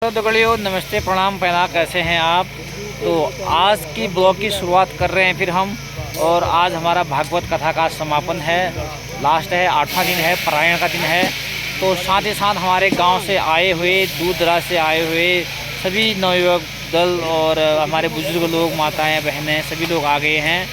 तो दगड़ियों नमस्ते प्रणाम पहना, कैसे हैं आप। तो आज की ब्लॉग की शुरुआत कर रहे हैं फिर हम। और आज हमारा भागवत कथा का समापन है, लास्ट है, 8वां दिन है, पारायण का दिन है। तो साथ ही साथ हमारे गांव से आए हुए, दूर दराज से आए हुए सभी नवयुवक दल और हमारे बुजुर्ग लोग, माताएं, बहनें, सभी लोग आ गए हैं।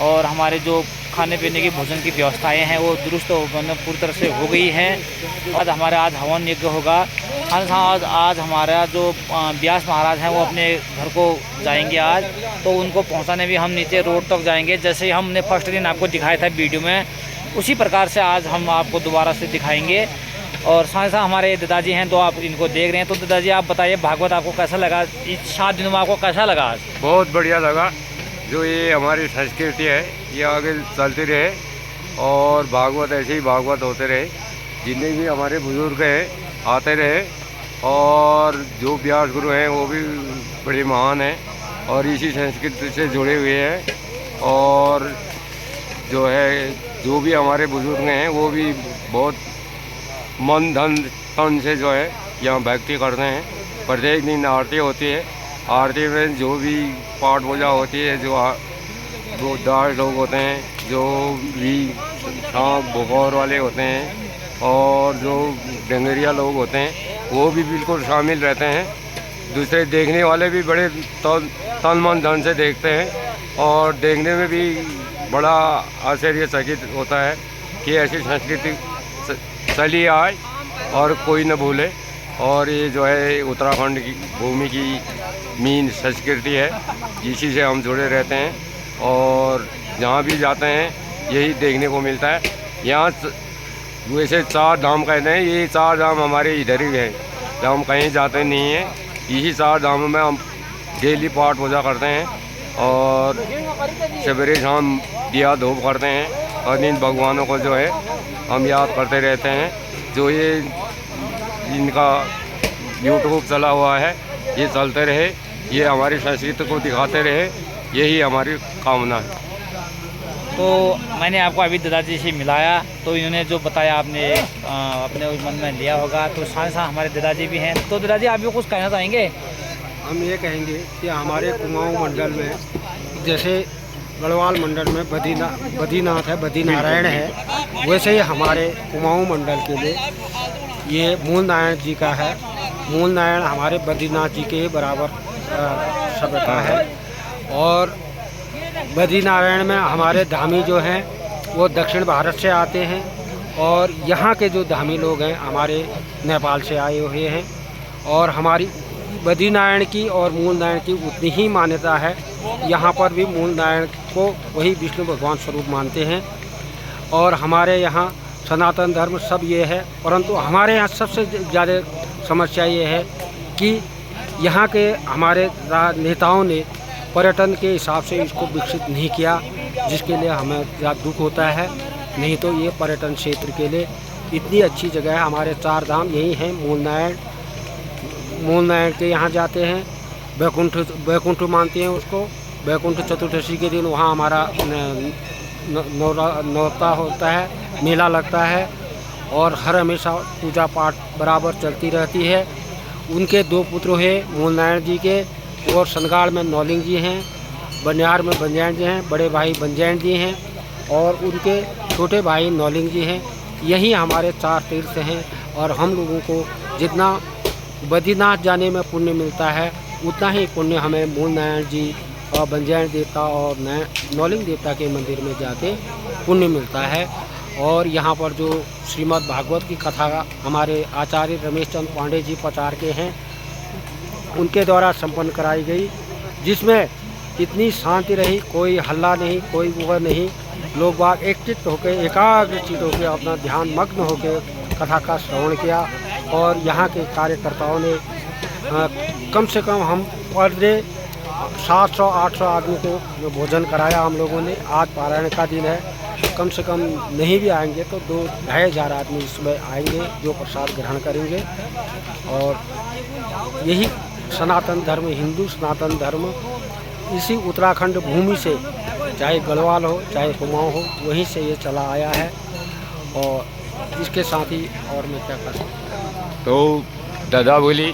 और हमारे जो खाने पीने की भोजन की व्यवस्थाएं हैं वो दुरुस्त पूरी तरह से हो गई हैं। और हमारा आज हवन यज्ञ होगा। आज हमारा जो व्यास महाराज हैं वो अपने घर को जाएंगे आज। तो उनको पहुंचाने भी हम नीचे रोड तक जाएंगे, जैसे हमने फर्स्ट दिन आपको दिखाया था वीडियो में, उसी प्रकार से आज हम आपको दोबारा से दिखाएंगे। और साथ ही साथ हमारे दादाजी हैं, तो आप इनको देख रहे हैं। तो दादाजी आप बताइए, भागवत आपको कैसा लगा, इस 7 दिनों में आपको कैसा लगा आज? बहुत बढ़िया लगा। जो ये हमारी संस्कृति है ये आगे चलती रहे और भागवत ऐसे ही भागवत होते रहे। जितने भी हमारे बुजुर्ग हैं आते रहे और जो व्यास गुरु हैं वो भी बड़े महान हैं और इसी संस्कृति से जुड़े हुए हैं। और जो है जो भी हमारे बुजुर्ग हैं वो भी बहुत मन धन तन से जो है यहाँ भक्ति करते हैं। प्रत्येक दिन आरती होती है, आरती में जो भी पाठ पूजा होती है, जो दास लोग होते हैं, जो भी सांप बुखार वाले होते हैं और जो डंगरिया लोग होते हैं वो भी बिल्कुल शामिल रहते हैं। दूसरे देखने वाले भी बड़े तन मन धन से देखते हैं और देखने में भी बड़ा आश्चर्यचकित होता है कि ऐसी संस्कृति चली आए और कोई न भूले। और ये जो है उत्तराखंड की भूमि की मीन संस्कृति है, इसी से हम जुड़े रहते हैं और जहाँ भी जाते हैं यही देखने को मिलता है। यहाँ वैसे 4 धाम कहते हैं, ये 4 धाम हमारे इधर ही हैं, जब हम कहीं जाते नहीं हैं। यही 4 धामों में हम डेली पाठ पूजा करते हैं और सवेरे शाम दिया धूप करते हैं और इन भगवानों को जो है हम याद करते रहते हैं। जो ये इनका यूट्यूब चला हुआ है ये चलते रहे, ये हमारी संस्कृति को दिखाते रहे, यही हमारी कामना है। तो मैंने आपको अभी दादाजी से मिलाया, तो इन्होंने जो बताया आपने अपने मन में लिया होगा। तो साथ साथ हमारे दादाजी भी हैं। तो दादाजी आप भी कुछ कहना चाहेंगे? हम ये कहेंगे कि हमारे कुमाऊं मंडल में, जैसे गढ़वाल मंडल में बद्रीनाथ है, बद्रीनारायण है, वैसे ही हमारे कुमाऊं मंडल के लिए ये मूल नारायण जी का है। मूल नारायण हमारे बद्रीनाथ जी के बराबर सभ्यता है। और बद्रीनारायण में हमारे धामी जो हैं वो दक्षिण भारत से आते हैं और यहाँ के जो धामी लोग हैं हमारे नेपाल से आए हुए हैं। और हमारी बद्रीनारायण की और मूल नारायण की उतनी ही मान्यता है। यहाँ पर भी मूल नारायण को वही विष्णु भगवान स्वरूप मानते हैं। और हमारे यहाँ सनातन धर्म सब ये है, परंतु हमारे यहाँ सबसे ज़्यादा समस्या ये है कि यहाँ के हमारे नेताओं ने पर्यटन के हिसाब से इसको विकसित नहीं किया, जिसके लिए हमें ज़्यादा दुख होता है। नहीं तो ये पर्यटन क्षेत्र के लिए इतनी अच्छी जगह है। हमारे 4 धाम यही हैं। मूल नारायण के यहाँ जाते हैं, बैकुंठ मानते हैं उसको। बैकुंठ चतुर्दशी के दिन वहाँ हमारा नौता होता है, मेला लगता है और हर हमेशा पूजा पाठ बराबर चलती रहती है। उनके 2 पुत्र हैं मूल नारायण जी के, और सनगाड़ में नौलिंग जी हैं, बनियार में बंजैन जी हैं, बड़े भाई बंजैन जी हैं और उनके छोटे भाई नौलिंग जी हैं। यही हमारे 4 तीर्थ हैं। और हम लोगों को जितना बद्रीनाथ जाने में पुण्य मिलता है उतना ही पुण्य हमें मूल नारायण जी और बंजैन देवता और नौलिंग देवता के मंदिर में जाके पुण्य मिलता है। और यहाँ पर जो श्रीमद् भागवत की कथा हमारे आचार्य रमेश चंद्र पांडे जी पचार के हैं, उनके द्वारा संपन्न कराई गई, जिसमें इतनी शांति रही, कोई हल्ला नहीं, कोई वो नहीं। लोग बाग एकचित्त होकर, एकाग्रचित्त होकर अपना ध्यान मग्न होकर कथा का श्रवण किया। और यहाँ के कार्यकर्ताओं ने कम से कम हम पर डे 700-800 आदमी को भोजन कराया हम लोगों ने। आज पारायण का दिन है, कम से कम नहीं भी आएंगे तो 2-2,500 आदमी इसमें आएंगे जो प्रसाद ग्रहण करेंगे। और यही सनातन धर्म, हिंदू सनातन धर्म इसी उत्तराखंड भूमि से, चाहे गढ़वाल हो चाहे कुमाऊं हो, वहीं से ये चला आया है। और इसके साथ ही और मैं क्या कर सकता हूँ। तो दादा बोली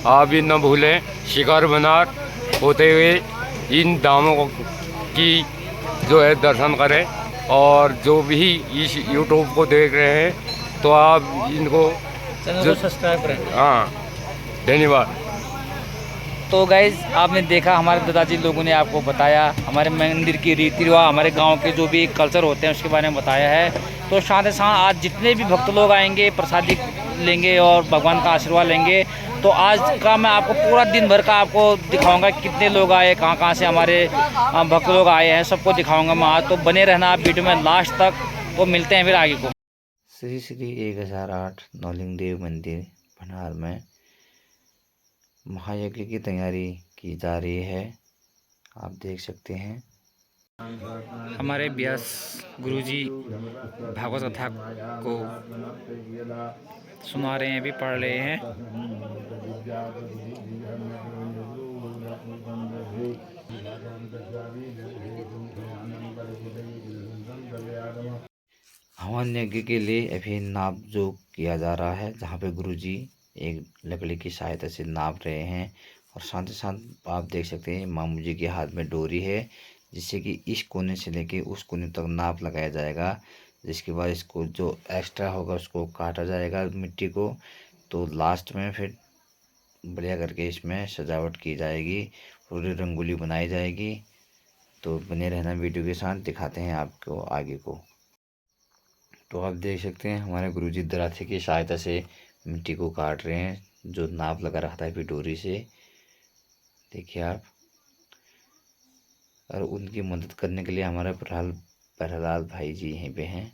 आप भी न भूलें शिखर बनार होते हुए इन धामों की जो है दर्शन करें। और जो भी इस यूट्यूब को देख रहे हैं तो आप इनको चैनल को सब्सक्राइब करें। हाँ, धन्यवाद। तो गाइज़ आपने देखा, हमारे दादाजी लोगों ने आपको बताया हमारे मंदिर की रीति रिवाज, हमारे गांव के जो भी कल्चर होते हैं उसके बारे में बताया है। तो साथ ही साथ आज जितने भी भक्त लोग आएंगे प्रसादी लेंगे और भगवान का आशीर्वाद लेंगे। तो आज का मैं आपको पूरा दिन भर का आपको दिखाऊंगा कितने लोग आए, कहाँ से हमारे भक्त लोग आए हैं, सबको दिखाऊंगा मैं आज। तो बने रहना आप वीडियो में लास्ट तक। तो मिलते हैं फिर आगे को। श्री श्री 1008 नौलिंग देव मंदिर भनार में महायज्ञ की तैयारी की जा रही है, आप देख सकते हैं। हमारे व्यास गुरुजी भागवत कथा को सुना रहे हैं, भी पढ़ रहे हैं। हवन यज्ञ के लिए अभी नाप जो किया जा रहा है, जहाँ पे गुरुजी एक लकड़ी की सहायता से नाप रहे हैं। और साथ ही साथ आप देख सकते हैं मामू जी के हाथ में डोरी है, जिससे कि इस कोने से लेके उस कोने तक नाप लगाया जाएगा। जिसके बाद इसको जो एक्स्ट्रा होगा उसको काटा जाएगा मिट्टी को। तो लास्ट में फिर बढ़िया करके इसमें सजावट की जाएगी, पूरी रंगोली बनाई जाएगी। तो बने रहना वीडियो के साथ, दिखाते हैं आपको आगे को। तो आप देख सकते हैं हमारे गुरुजी दराती की सहायता से मिट्टी को काट रहे हैं, जो नाप लगा रखा था डोरी से, देखिए आप। और उनकी मदद करने के लिए हमारे प्रहलाद भाई जी यहीं पे हैं।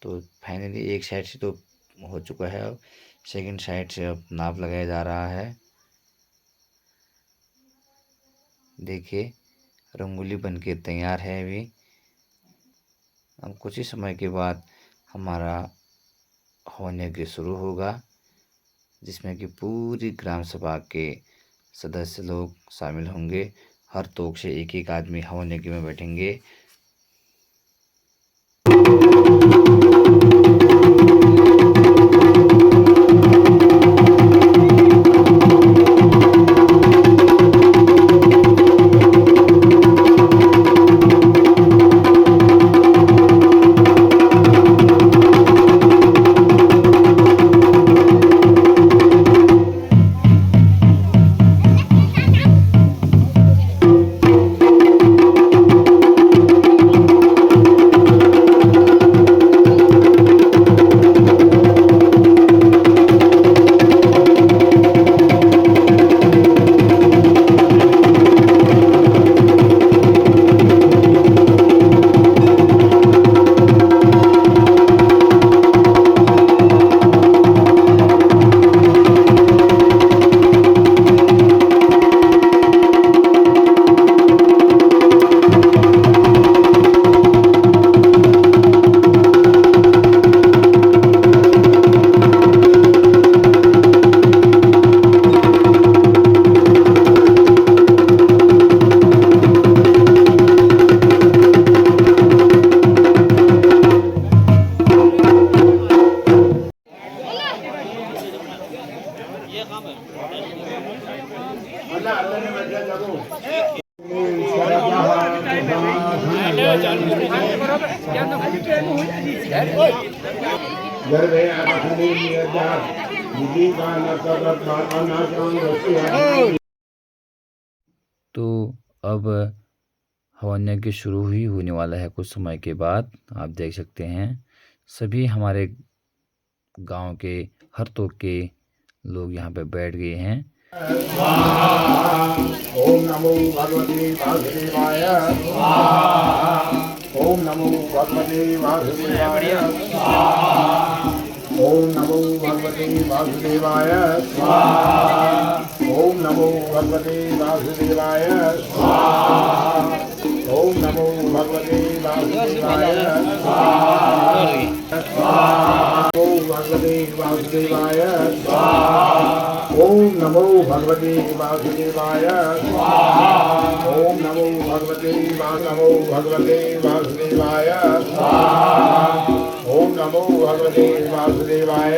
तो फाइनली एक साइड से तो हो चुका है, अब सेकंड साइड से अब नाप लगाया जा रहा है। देखिए रंगोली बनके तैयार है अभी। अब कुछ ही समय के बाद हमारा हवन यज्ञ शुरू होगा, जिसमें कि पूरी ग्राम सभा के सदस्य लोग शामिल होंगे। हर तोक से एक एक आदमी हवन यज्ञ में बैठेंगे। तो अब हवन यज्ञ शुरू ही होने वाला है कुछ समय के बाद। आप देख सकते हैं सभी हमारे गांव के हर तोक के लोग यहाँ पे बैठ गए हैं। ओम नमो भगवते वासुदेवाय। ओम नमो भगवते वासुदेवाय। ओम नमो भगवते वासुदेवाय। ओम नमो भगवते वासुदेवाय। ओम नमो भगवते वासुदेवाय। ओम भगवते वासुदेवाय। ओम नमो भगवते वासुदेवाय। ओम नमो भगवते वासुदेवाय। ओम नमो भगवते वासुदेवाय।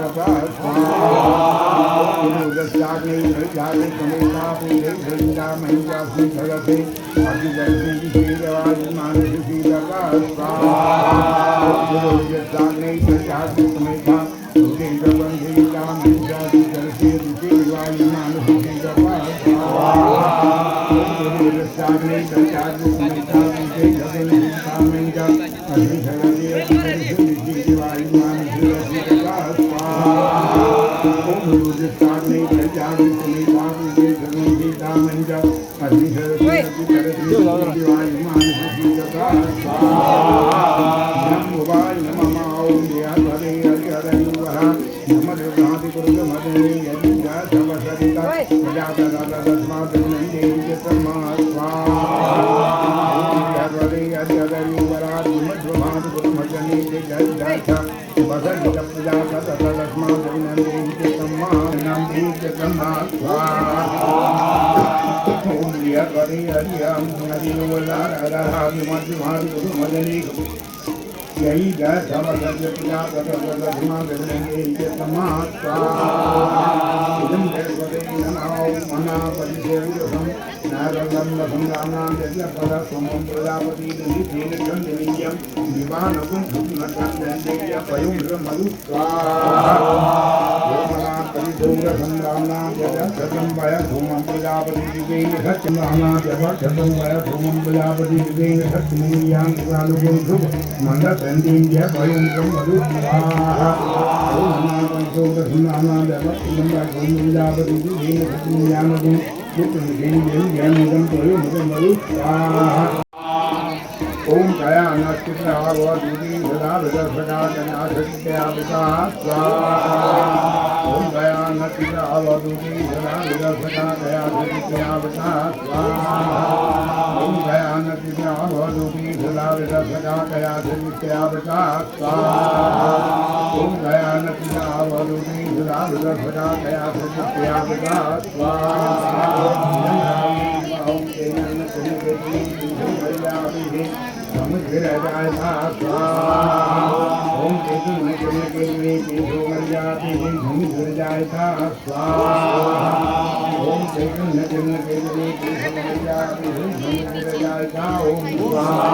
ओम कया नक्षत्र आवधूति सदा विदर्शका कन्याशक्त्या स्वाहा ओम कया नक्षत्र आवधूति सदा विदर्शका कन्याशक्त्या स्वाहा ओम कया नक्षत्र आवधूति सदा विदर्शका कन्याशक्त्या स्वाहा ओम कया नक्षत्र आवधूति सदा विदर्शका कन्याशक्त्या स्वाहा ओम समुद्र जाय स्वाहा ओम केतु नचन के लिए केतु मर्यादि समुद्र जाय स्वाहा ओम केतु नचन के लिए केतु मर्यादि समुद्र जाय ओम स्वाहा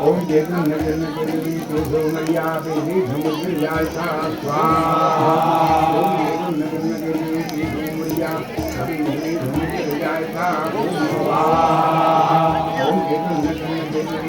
ओम केतु नचन के लिए केतु मर्यादि समुद्र जाय स्वाहा ओम केतु नचन के लिए केतु मर्यादि समुद्र जाय स्वाहा ओम केतु नचन के लिए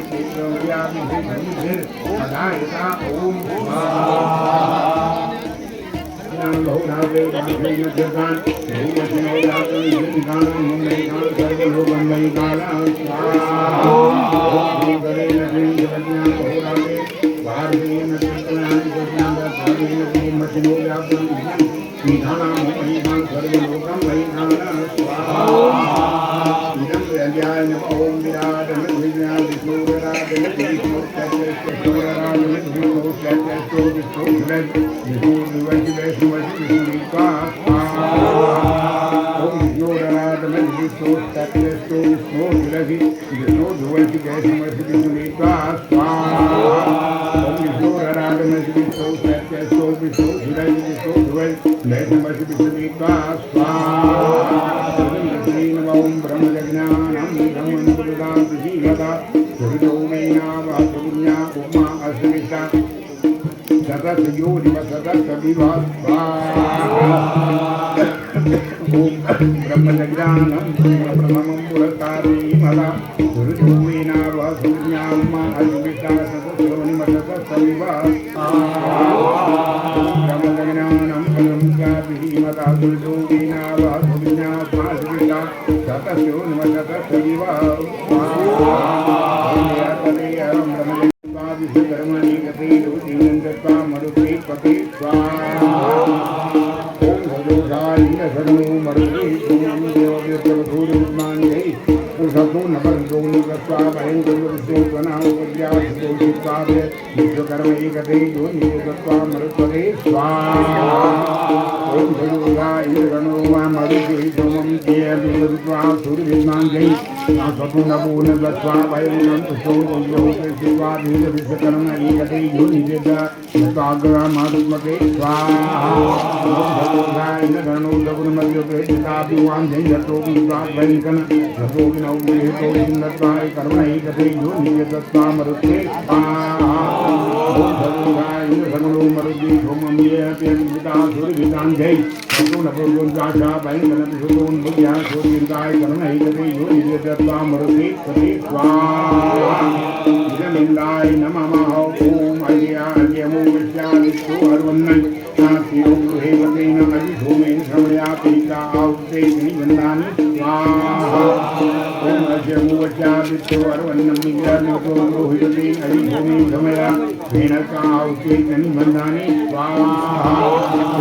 ओम योषित्वात् विश्वकर्म एकते योनिषे दत्त्वा मरुत्वते स्वाहा ओम दुर्गा इंद्रगणो वा मरुते सोमं देवदत्त्वा सूर्यविद्वांजै स्वपूर्णपूर्ण दत्त्वा वयं पुष्पों शिवा विश्वकर्म एकते योनिषे दत्त्वा मातुमते स्वाहा ओम दुर्गा इंद्रगणो दगुणमद्योते चिताभिवांजै दत्तो विद्वान् वैकन दत्तो विनौ तो दत्त्वा कर्म एकते योनिषे दत्त्वा मरुते स्वाहा ओम दुर्गा इंद्रगणो मरुते सोमं देवदत्त्वा सूर्यविद्वांजै पूर्णपूर्वजाशा भयंकर सुतोन बुद्ध्या सूर्यदाय कर्म एकते योनिषे दत्त्वा मरुते स्वाहा इदमिन्दाय नमः ओम अय्यायमो विश्यादित्यो अर्वन्नं नास्तियो गृहे वतेन अजिधूमेन श्रवणयापीता आहुते निवन्दानि स्वाहा ओम अय्यमो विश्यादित्यो अर्वन्नं विद्यादित्यो गृहे अजिधूमेन श्रवणया भेनका आहुते निवन्दानि स्वाहा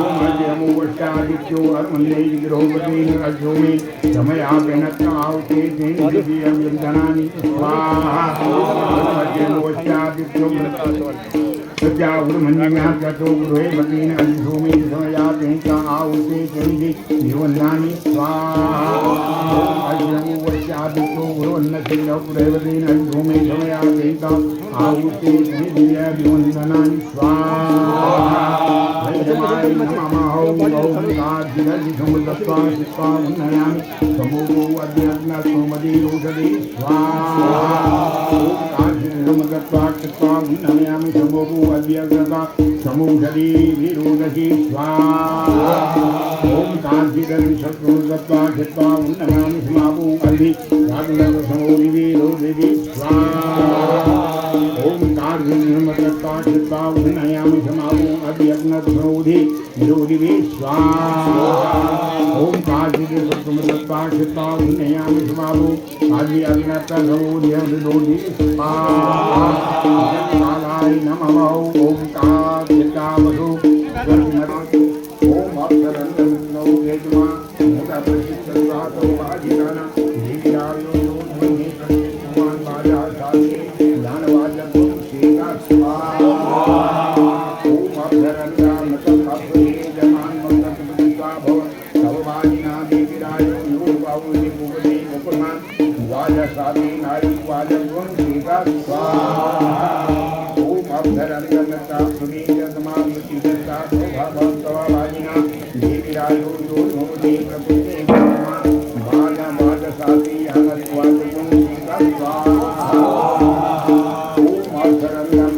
ओम अय्यमो विश्यादित्यो अर्वन्नै गृहे अजिधूमेन श्रवणया भेनका आहुते निवन्दानि स्वाहा प्रत्याहुर्मन्यः ततो गृहे मतेन अजिधूमे समयापेका आहुते चण्डी निवन्दानि स्वाहा अय्यमो वश्यादित्यो गुरुवन्नसेनो गृहेवतेन अजिधूमे समयापेका आहुते चण्डी निवन्दानि स्वाहा भैरवाय नमः ओम कार्तिकजिसमुदत्त्वा चित्वा उन्नयामि समूहो अद्यत्न सोमदे रोषदे स्वाहा दत्त्वा कृत्वा उन्नयामि समूहो अद्यग्रता समूषदे विरोधहि स्वाहा ओम कार्तिकजिसमुदत्त्वा दत्त्वा कृत्वा उन्नयामि समावो अधि रागनगसमो विरोधि स्वाहा ओम कार्तिकजिसमुदत्त्वा कृत्वा उन्नयामि समावो अद्यग्नसमोधि विरोधि स्वाहा ओम कार्तिकजिसमुदत्त्वा कृत्वा उन्नयामि समावो अद्यग्नसमोधि विरोधि स्वाहा कालाय नमः ओम कार्तिकावसु ओम अक्षरन्नो वेदमा मोटा प्रसिद्धो वाजिदाना दीर्घायो योनि प्रसिद्धमान बाजा साधे ज्ञानवाजको शेगा स्वाहा ओम अक्षरन्ना मतकपे जमान मंगल प्रतिष्ठा भव तव वाजिना दीर्घायो यो बाहुनि पुगदे उपमान वाजा साधे नारी वाजको शेगा स्वाहा ओम अक्षरन्ना सुनील तमाम प्रतिष्ठा भव तव वाजिना दीर्घायो यो मोदे प्रभुते बाजा बाजा साधे हनर वाजको शेगा स्वाहा ओम अक्षरन्ना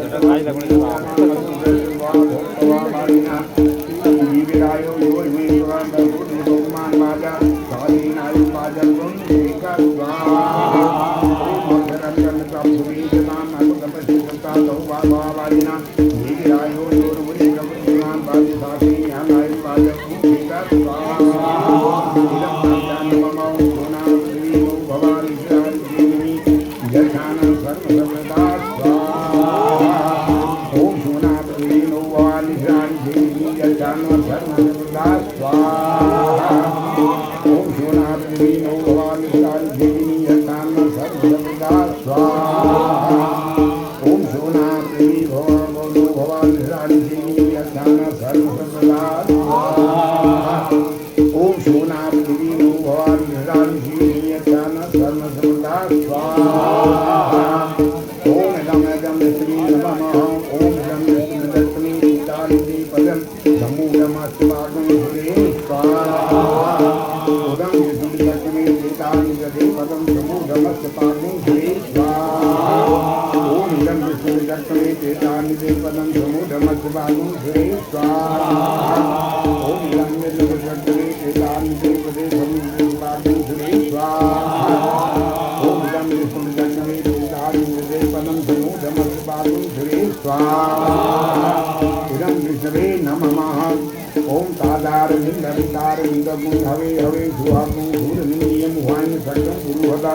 ओम तादार निंदवितार निंदगुं हवे हवे सुहागुं धूरनियम हुआइन सत्यं गुरुहता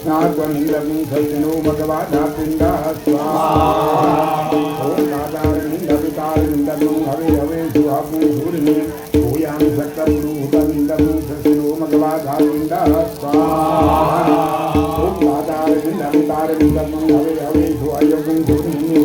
नागं निंदगुं सत्यनो भगवा धापिंदा स्वाहा ओम तादार निंदवितार निंदगुं हवे हवे सुहागुं धूरनियम हुआइन सत्यं गुरुहता निंदगुं सत्यनो भगवा धापिंदा स्वाहा ओम तादार निंदवितार निंदगुं हवे हवे सुहागुं धूरनियम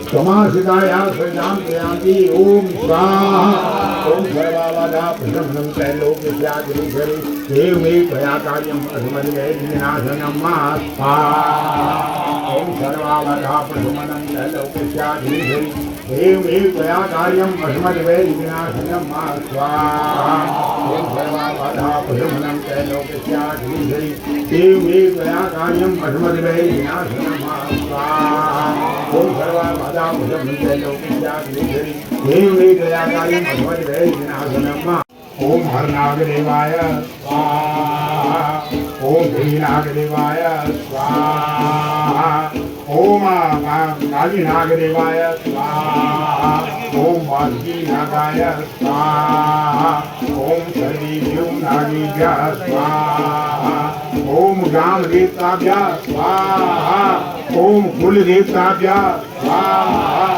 समासिताया सजाम प्रयान्ति ओम स्वाहा ओम सर्वावधा प्रशमनं त्रैलोक्यस्याग्निशरि देव मे त्वया कार्यं प्रथमन्वये विनाशनं मा स्वाहा ओम सर्वावधा प्रशमनं त्रैलोक्यस्याग्निशरि देव मे त्वया कार्यं प्रथमन्वये विनाशनं मा स्वाहा ओम सर्वावधा प्रशमनं त्रैलोक्यस्याग्निशरि देव मे त्वया कार्यं प्रथमन्वये विनाशनं मा स्वाहा ओम सर्वावधा ओम हरनागदेवाय स्वाहा ओम श्रीनागदेवाय स्वाहा ओम कालीनागदेवाय स्वाहा ओम वाल्मीनागाय स्वाहा ओम सर्वेभ्यो नागेभ्यः स्वाहा ओम ग्राम देवताभ्यः स्वाहा ओम कुल देवताभ्यः स्वाहा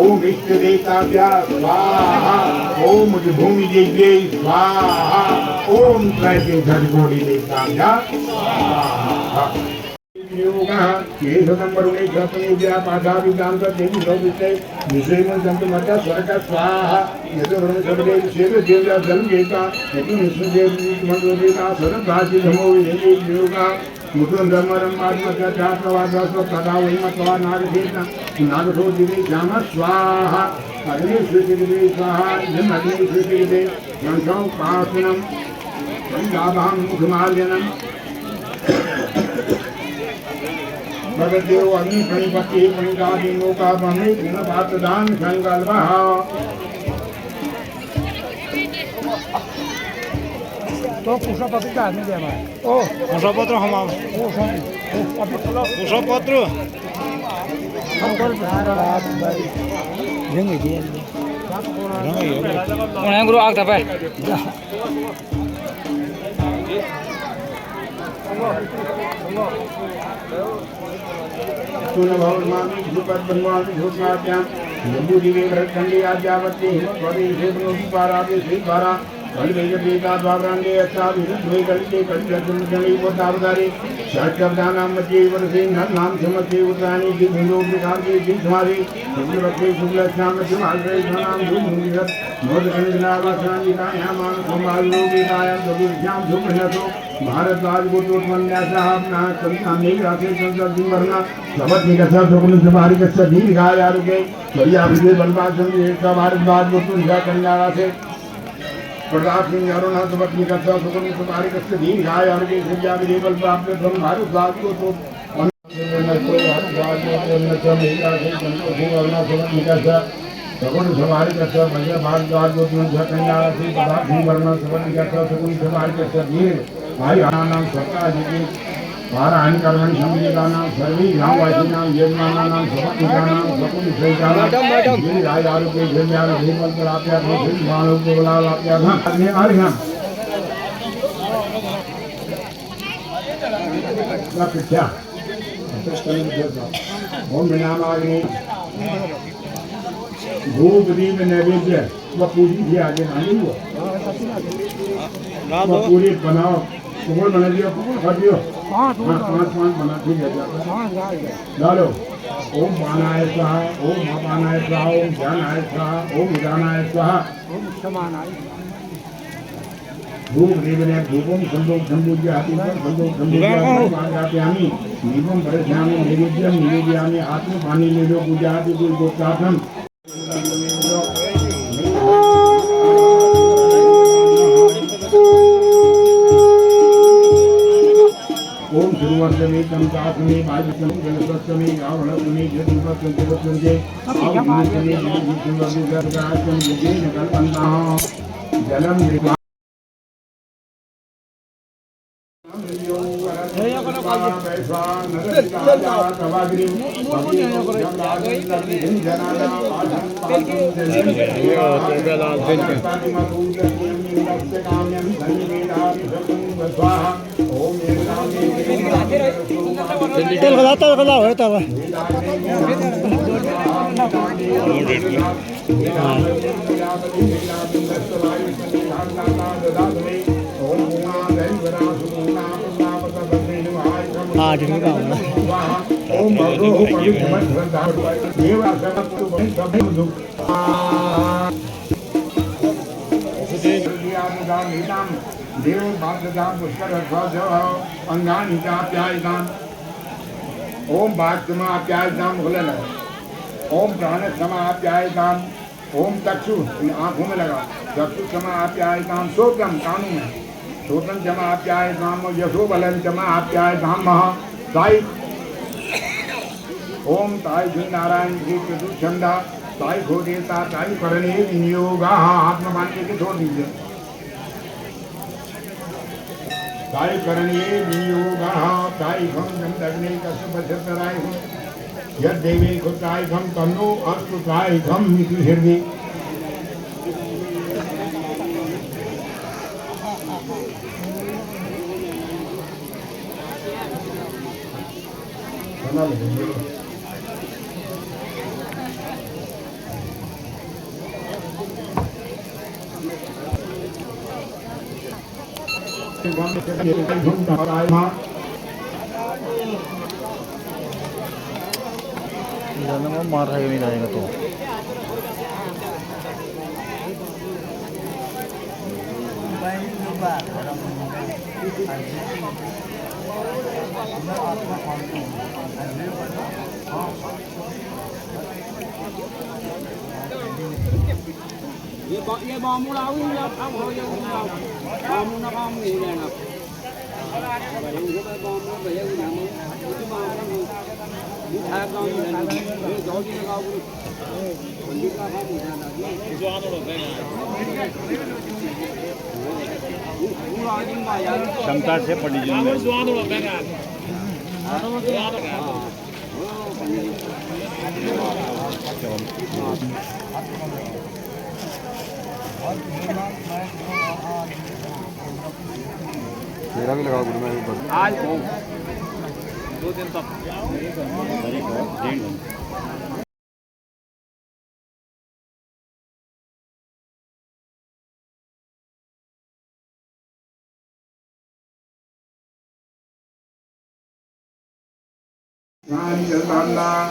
ओम इष्ट देवताभ्यः स्वाहा ओम भूमि देव्यै स्वाहा ओम त्रैलोक्यधर्मोऽपि देवताभ्यः स्वाहा स्वाहा मुकुंदमरम आत्मकथा वैमत्वा नागधेना नागधो दिवे श्याम स्वाहा अग्नि श्रीकृते स्वाहा जन अग्नि श्रीकृते यंशौ पासनम पंजाबां मुखमार्जनम भगवदेव अग्नि प्रणिपति प्रणिकादि नौका बहने गुणपात्रदान संकल्पः तो पुष्पपत्र का आदमी देना है ओ पुष्पपत्र हम पुष्पपत्र उन्हें गुरु आग तपे भगवानी भूपत बनवासी भूषणाभ्याम जम्बू दिवे भरतखंडी आद्यावती हिमत्वरी शेषनोदी पारादे श्रीपारा बलवेगेता द्वारांगे अच्छा विरुद्ध कलिते कलिजनी बोधावदारी शास्त्रदानां मध्ये वर्षे नाम समस्ते उत्राणी की भिन्नो विकार्ये की समाधि शुक्लवत्ते शुक्लश्याम शिवाग्रे धनां धूमनिगत मोदकनिनावासानि कायामान कुमारोगितायां दबुश्याम धूमनसो भारतराज गोत्रोत्पन्यासः अपना कविता नहीं राखे संसद दिवरना शपथ निकषा सुकुल सवारी कस्य दीर्घाय आरुगे बढ़िया विजय बलवासन एक भारतराज गोत्रोत्पन्या कन्या राखे प्रताप सिंह अरुणा शपथ निकषा सुकुल सवारी कस्य दीर्घाय आरुगे बढ़िया विजय बल प्राप्त ब्रह्म भारतराज गोत्रोत्पन्या सगुण सवारी कस्य बढ़िया भारतराज गोत्रोत्पन्या कन्या राखे प्रताप सिंह अरुणा शपथ निकषा सुकुल सवारी कस्य दीर्घ भाई आनाम सत्ता जी पारायण कर्मणि संवेदानां सर्वे ग्रामवासीनां यजमानानां समर्पितानां सकुल सहितानां श्री राज आरोग्य जन्यार धीमल प्राप्या श्री मानव को बुला प्राप्या आगे आगे ना क्या ओम नाम आगे धूप दीप नैवेद्य वो पूरी थी आगे नहीं वो पूरी बनाओ कुकुल बना दियो कुकुल खा दियो पांच बना ठीक है डालो ओम बानाय स्वाहा ओम अपानाय स्वाहा ओम ध्यानाय स्वाहा ओम उदानाय स्वाहा ओम समानाय धूप देवने धूपम संदोक संपूज्य आत्मन संदोक संपूज्य आज्ञाप्यामि दीपम परिश्यामि नैवेद्यम निवेदयामि आत्म पानी ले लो पूजाति कुल गोत्रार्थम ओम श्रीवर्धने तंकासने बाजसने जलसने रावणसने जतिपसने वसने आउनिसने जीवसने गर्गासने जगे नकलपन्ना जलम निवा तेल गला होता है ओम भगो देवा देव बाध्यदान पुष्कर अंगानी चाप्यायिकाम ओम बाध्यमा आप्यायिकाम बोले लगा ओम प्राण क्षमा आप्यायिकाम ओम चक्षु आंखों में लगा चक्षु क्षमा आप्यायिकाम श्रोत्रम कानों में श्रोत्रम क्षमा आप्यायिकाम यशो बलम क्षमा आप्यायिकाम महा साई ओम ताई श्री नारायण श्री चतुर्छंदा ताई घोदेता ताई करणे विनियोगा आत्ममान के छोड़ दीजिए ताई करणे विनियोगा ताई हम जमदग्ने कसुपचतराय हम यद देवी खुताय हम तन्नो अस्तु ताई हम मिति हृदय बना लेंगे मार रहा है नहीं जाएगा तो ये बामू लाओ या अब हो या बामू ना काम नहीं लेना भाई उनको बामू भैया की नाम है तो बामू उठाया काम लेना ये जॉगी लगाओ पंडित का काम लेना जो आनो लोग हैं क्षमता से पंडित जी मेरा भी लगा गुरु में आज 2 दिन तक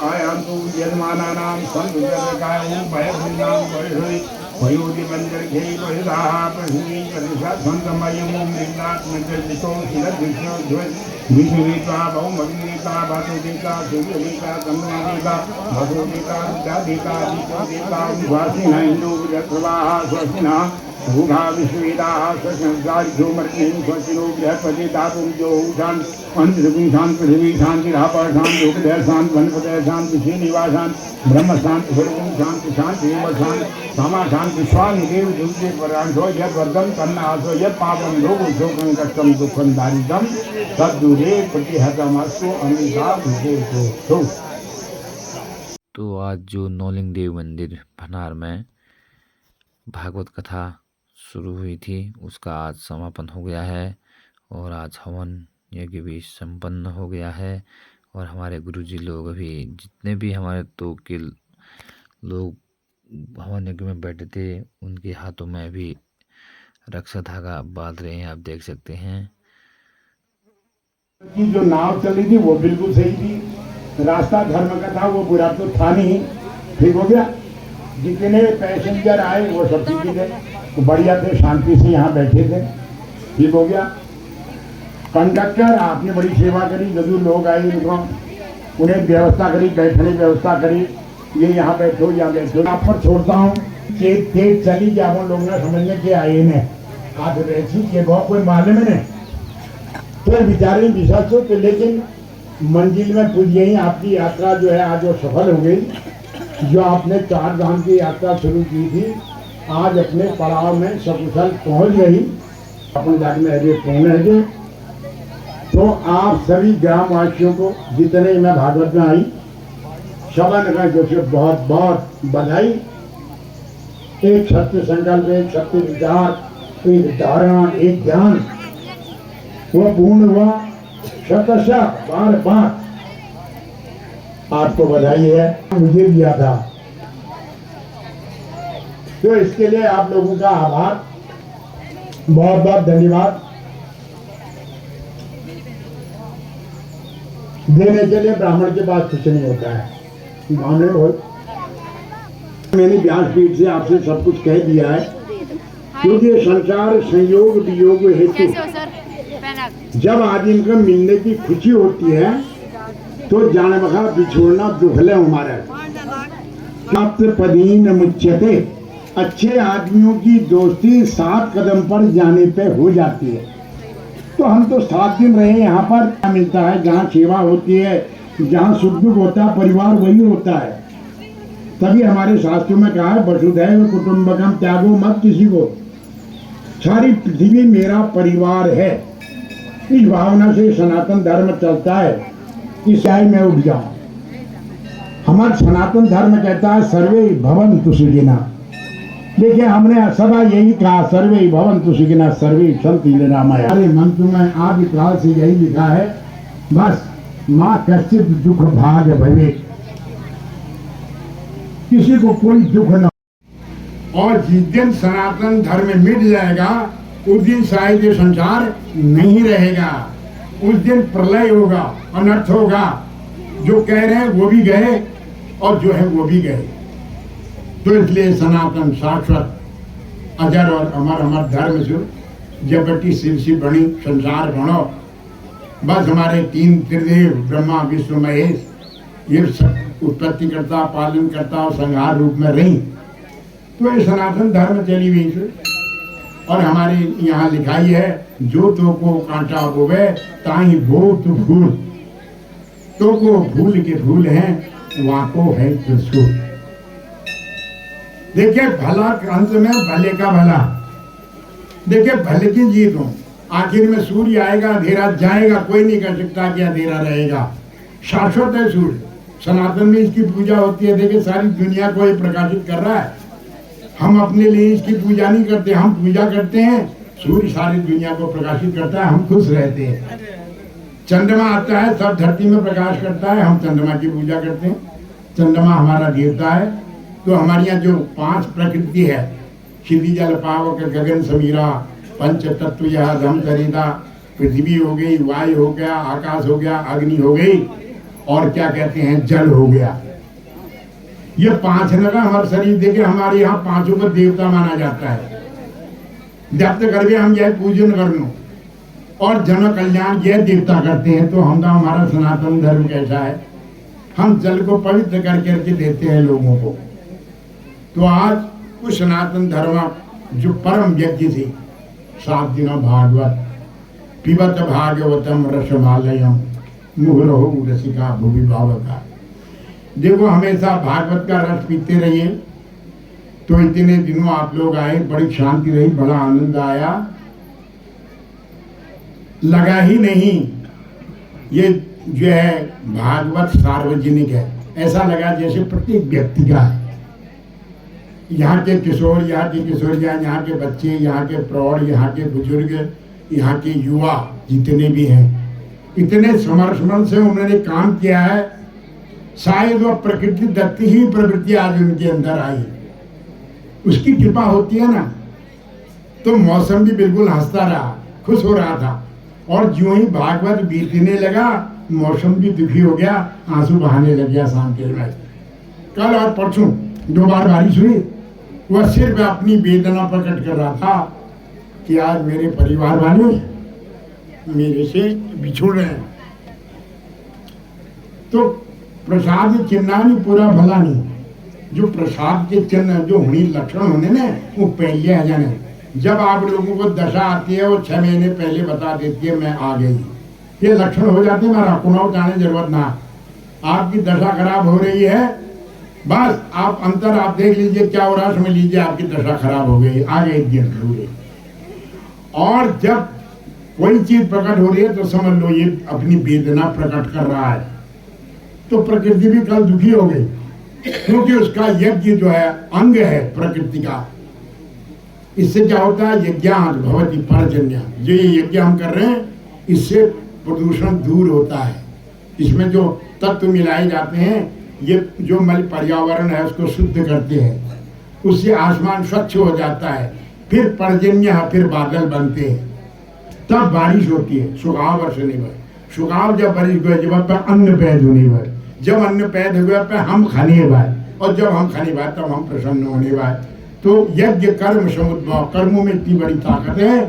आयान्तु यजमानानां सन्तुजनकायं भयभीनां परिहरि भयोदि बंजरघे परिदाः पृथ्वी परिषात्सन्तमयं मृन्दात्मजलितो शिरदृश्यो ध्वज विषुदेता बहुमग्नेता भातुदेता सूर्यदेता चन्द्रदेता भगोदेता विद्यादेता दिक्देता विभासिनः इन्दुर्यप्रवाः स्वस्तिनः भूभा विश्वेदाः स्वस्तिर्गार्घ्यो मर्त्यैः स्वस्तिनो बृहस्पति धातुं जो शान्ति पंचगुण शांत पृथ्वी शांति रापर शांति उपदय शांत वनपतय शांति श्रीनिवास शांति ब्रह्म शांति भृगुण शांति शांति एव शांति सामा शांति स्वामी देव दुर्गे परांशो यद वर्धन तन्न आसो यद पापम लोग शोकं कष्टम दुखं दारिद्रम तद्दूरे प्रतिहतमस्तु अमिता भूतो। तो आज जो नौलिंग देव मंदिर भनार में भागवत कथा शुरू हुई थी उसका आज समापन हो गया है और आज हवन यज्ञ भी संपन्न हो गया है और हमारे गुरुजी लोग अभी जितने भी हमारे तो के लोग हवन यज्ञ में बैठे थे उनके हाथों में भी रक्षा धागा बांध रहे हैं, आप देख सकते हैं। की जो नाव चल रही थी वो बिल्कुल सही थी, रास्ता धर्म का था, वो बुरा तो था नहीं, ठीक हो गया। जितने पैसेंजर आए वो सब ठीक थे, तो बढ़िया थे, शांति से यहाँ बैठे थे, ठीक हो गया। कंडक्टर आपने बड़ी सेवा करी, जरूर लोग आए उनको उन्हें व्यवस्था करी, बैठने की व्यवस्था करी, ये यहाँ बैठो यहाँ बैठो। आप पर छोड़ता हूँ कि तेज चली कि आप लोग ना समझने के आए ने हाथ रही कि बहुत कोई मालूम है तो बेचारे विश्वास हो, लेकिन मंजिल में पूछ गई। आपकी यात्रा जो है आज वो सफल हो गई। जो आपने 4 धाम की यात्रा शुरू की थी आज अपने पड़ाव में सकुशल पहुँच गई। अपने जाग में अरे पूर्ण है। तो आप सभी ग्रामवासियों को जितने मैं भागवत में आई शवन का जो से बहुत बहुत बधाई। एक सत्य संकल्प, एक सत्य विचार, एक धारणा, एक ज्ञान वो पूर्ण हुआ शतशः बार बार। आपको बधाई है, मुझे दिया था तो इसके लिए आप लोगों का आभार, बहुत बहुत धन्यवाद। देने के लिए ब्राह्मण के पास कुछ नहीं होता है। मैंने व्यासपीठ से आपसे सब कुछ कह दिया है, क्योंकि ये संसार संयोग वियोग हेतु जब आदमी को मिलने की खुशी होती है तो जाने बखा बिछोड़ना दुखले हमारा। प्राप्त पदीन मुच्यते, अच्छे आदमियों की दोस्ती 7 कदम पर जाने पे हो जाती है। तो हम तो 7 दिन रहे यहाँ पर, मिलता है जहाँ सेवा होती है, जहाँ सुख दुख होता है, परिवार वही होता है। तभी हमारे शास्त्रों में कहा है वसुधैव कुटुंबकम, त्यागो मत किसी को, सारी पृथ्वी मेरा परिवार है। इस भावना से सनातन धर्म चलता है कि चाहे मैं उठ जाऊं। हमारा सनातन धर्म कहता है सर्वे भवन्तु सुखिनः। देखिए हमने सदा यही कहा सर्वे भवन्तु सुखिनः सर्वे सन्तु निरामया। अरे मंत्र में आदि काल से यही लिखा है, बस माँ कश्चित दुख भाग भवे, किसी को कोई दुख न। और जिस दिन सनातन धर्म मिट जाएगा उस दिन शायद ये संसार नहीं रहेगा, उस दिन प्रलय होगा, अनर्थ होगा। जो कह रहे हैं वो भी गए और जो है वो भी गए। तो इसलिए सनातन शाश्वत अजर और अमर अमर धर्म से जबटी शिव शिव बनी संसार बनो। बस हमारे 3 त्रिदेव ब्रह्मा विष्णु महेश ये सब उत्पत्ति करता, पालन करता और संहार रूप में रही। तो ये सनातन धर्म चली हुई। और हमारे यहाँ लिखाई है जो तो को कांटा बोवे ताही भो तु फूल, तो को फूल के फूल हैं वहाँ को है त्रिशूल। देखिए भला अंत में भले का भला। देखिए भले की जीत हो, आखिर में सूर्य आएगा, अंधेरा जाएगा, कोई नहीं कह सकता कि अंधेरा रहेगा। शाश्वत है सूर्य, सनातन में इसकी पूजा होती है। देखिए सारी दुनिया को ये प्रकाशित कर रहा है। हम अपने लिए इसकी पूजा नहीं करते, हम पूजा करते हैं सूर्य सारी दुनिया को प्रकाशित करता है, हम खुश रहते हैं। चंद्रमा आता है, सब धरती में प्रकाश करता है, हम चंद्रमा की पूजा करते हैं। चंद्रमा हमारा देवता है। तो हमारे यहाँ जो 5 प्रकृति है, क्षिति जल पावक गगन समीरा, पंच तत्व यह धम तरेदा, पृथ्वी हो गई, वायु हो गया, आकाश हो गया, अग्नि हो गई, और क्या कहते हैं जल हो गया। ये 5 लगा हमारे शरीर। देखे हमारे यहाँ 5 को देवता माना जाता है। जब तक करके हम यह पूजन करनो और जन कल्याण यह देवता करते हैं। तो हम हमारा सनातन धर्म कैसा है, हम जल को पवित्र करके देते हैं लोगों को। तो आज उस सनातन धर्म जो परम यज्ञ थी 7 दिनों भागवत पिबत भागवतम रसमालयम मुहुरहु रसिका भुवि भावका। देखो हमेशा भागवत का रस पीते रहिए। तो इतने दिनों आप लोग आए, बड़ी शांति रही, बड़ा आनंद आया। लगा ही नहीं ये जो है भागवत सार्वजनिक है, ऐसा लगा जैसे प्रत्येक व्यक्ति का है। यहाँ के किशोर, यहाँ की किशोरियाँ, यहाँ के बच्चे, यहाँ के प्रौढ़, यहाँ के बुजुर्ग, यहाँ के युवा जितने भी हैं, इतने समर्पण से उन्होंने काम किया है। शायद वह प्रकृति दत्त ही प्रवृत्ति आज उनके अंदर आई, उसकी कृपा होती है ना। तो मौसम भी बिल्कुल हंसता रहा, खुश हो रहा था। और जो ही भागवत बीतने लगा, मौसम भी दुखी हो गया, आंसू बहाने लग गया शाम के समय। कल और परसों 2 बार बारिश हुई। वह सिर्फ अपनी वेदना प्रकट कर रहा था कि आज मेरे परिवार वाले मेरे से बिछुड़ रहे हैं। तो प्रसाद चिन्ह नहीं, पूरा भला नहीं। जो प्रसाद के चिन्ह जो हुई लक्षण होने ना, वो पहले आ जाने। जब आप लोगों को दशा आती है, वो 6 महीने पहले बता देती है मैं आ गई। ये लक्षण हो जाते हैं, हमारा कुनाव जाने जरूरत ना। आपकी दशा खराब हो रही है, बस आप अंतर आप देख लीजिए क्या हो रहा, समझ लीजिए आपकी दशा खराब हो गई, आ गए दिन पूरे। और जब कोई चीज प्रकट हो रही है तो समझ लो ये अपनी वेदना प्रकट कर रहा है। तो प्रकृति भी कल दुखी हो गई, क्योंकि उसका यज्ञ जो है अंग है प्रकृति का। इससे क्या होता है, यज्ञात भवति पर्जन्य। जो ये यज्ञ हम कर रहे हैं, इससे प्रदूषण दूर होता है। इसमें जो तत्व मिलाए जाते हैं, ये जो मल पर्यावरण है उसको शुद्ध करते हैं, उससे आसमान स्वच्छ हो जाता है। फिर पर्जन्य, फिर बादल बनते हैं, तब बारिश होती है। सुगाव वर्षने पर, सुगाव जब बारिश हुए, जब अन्न पैद होने पर, जब अन्न पैद हुए पे हम खाने बाय, और जब हम खाने बाय तब हम प्रसन्न होने बाय। तो यज्ञ कर्म समुद्भव, कर्मों में इतनी बड़ी ताकत है।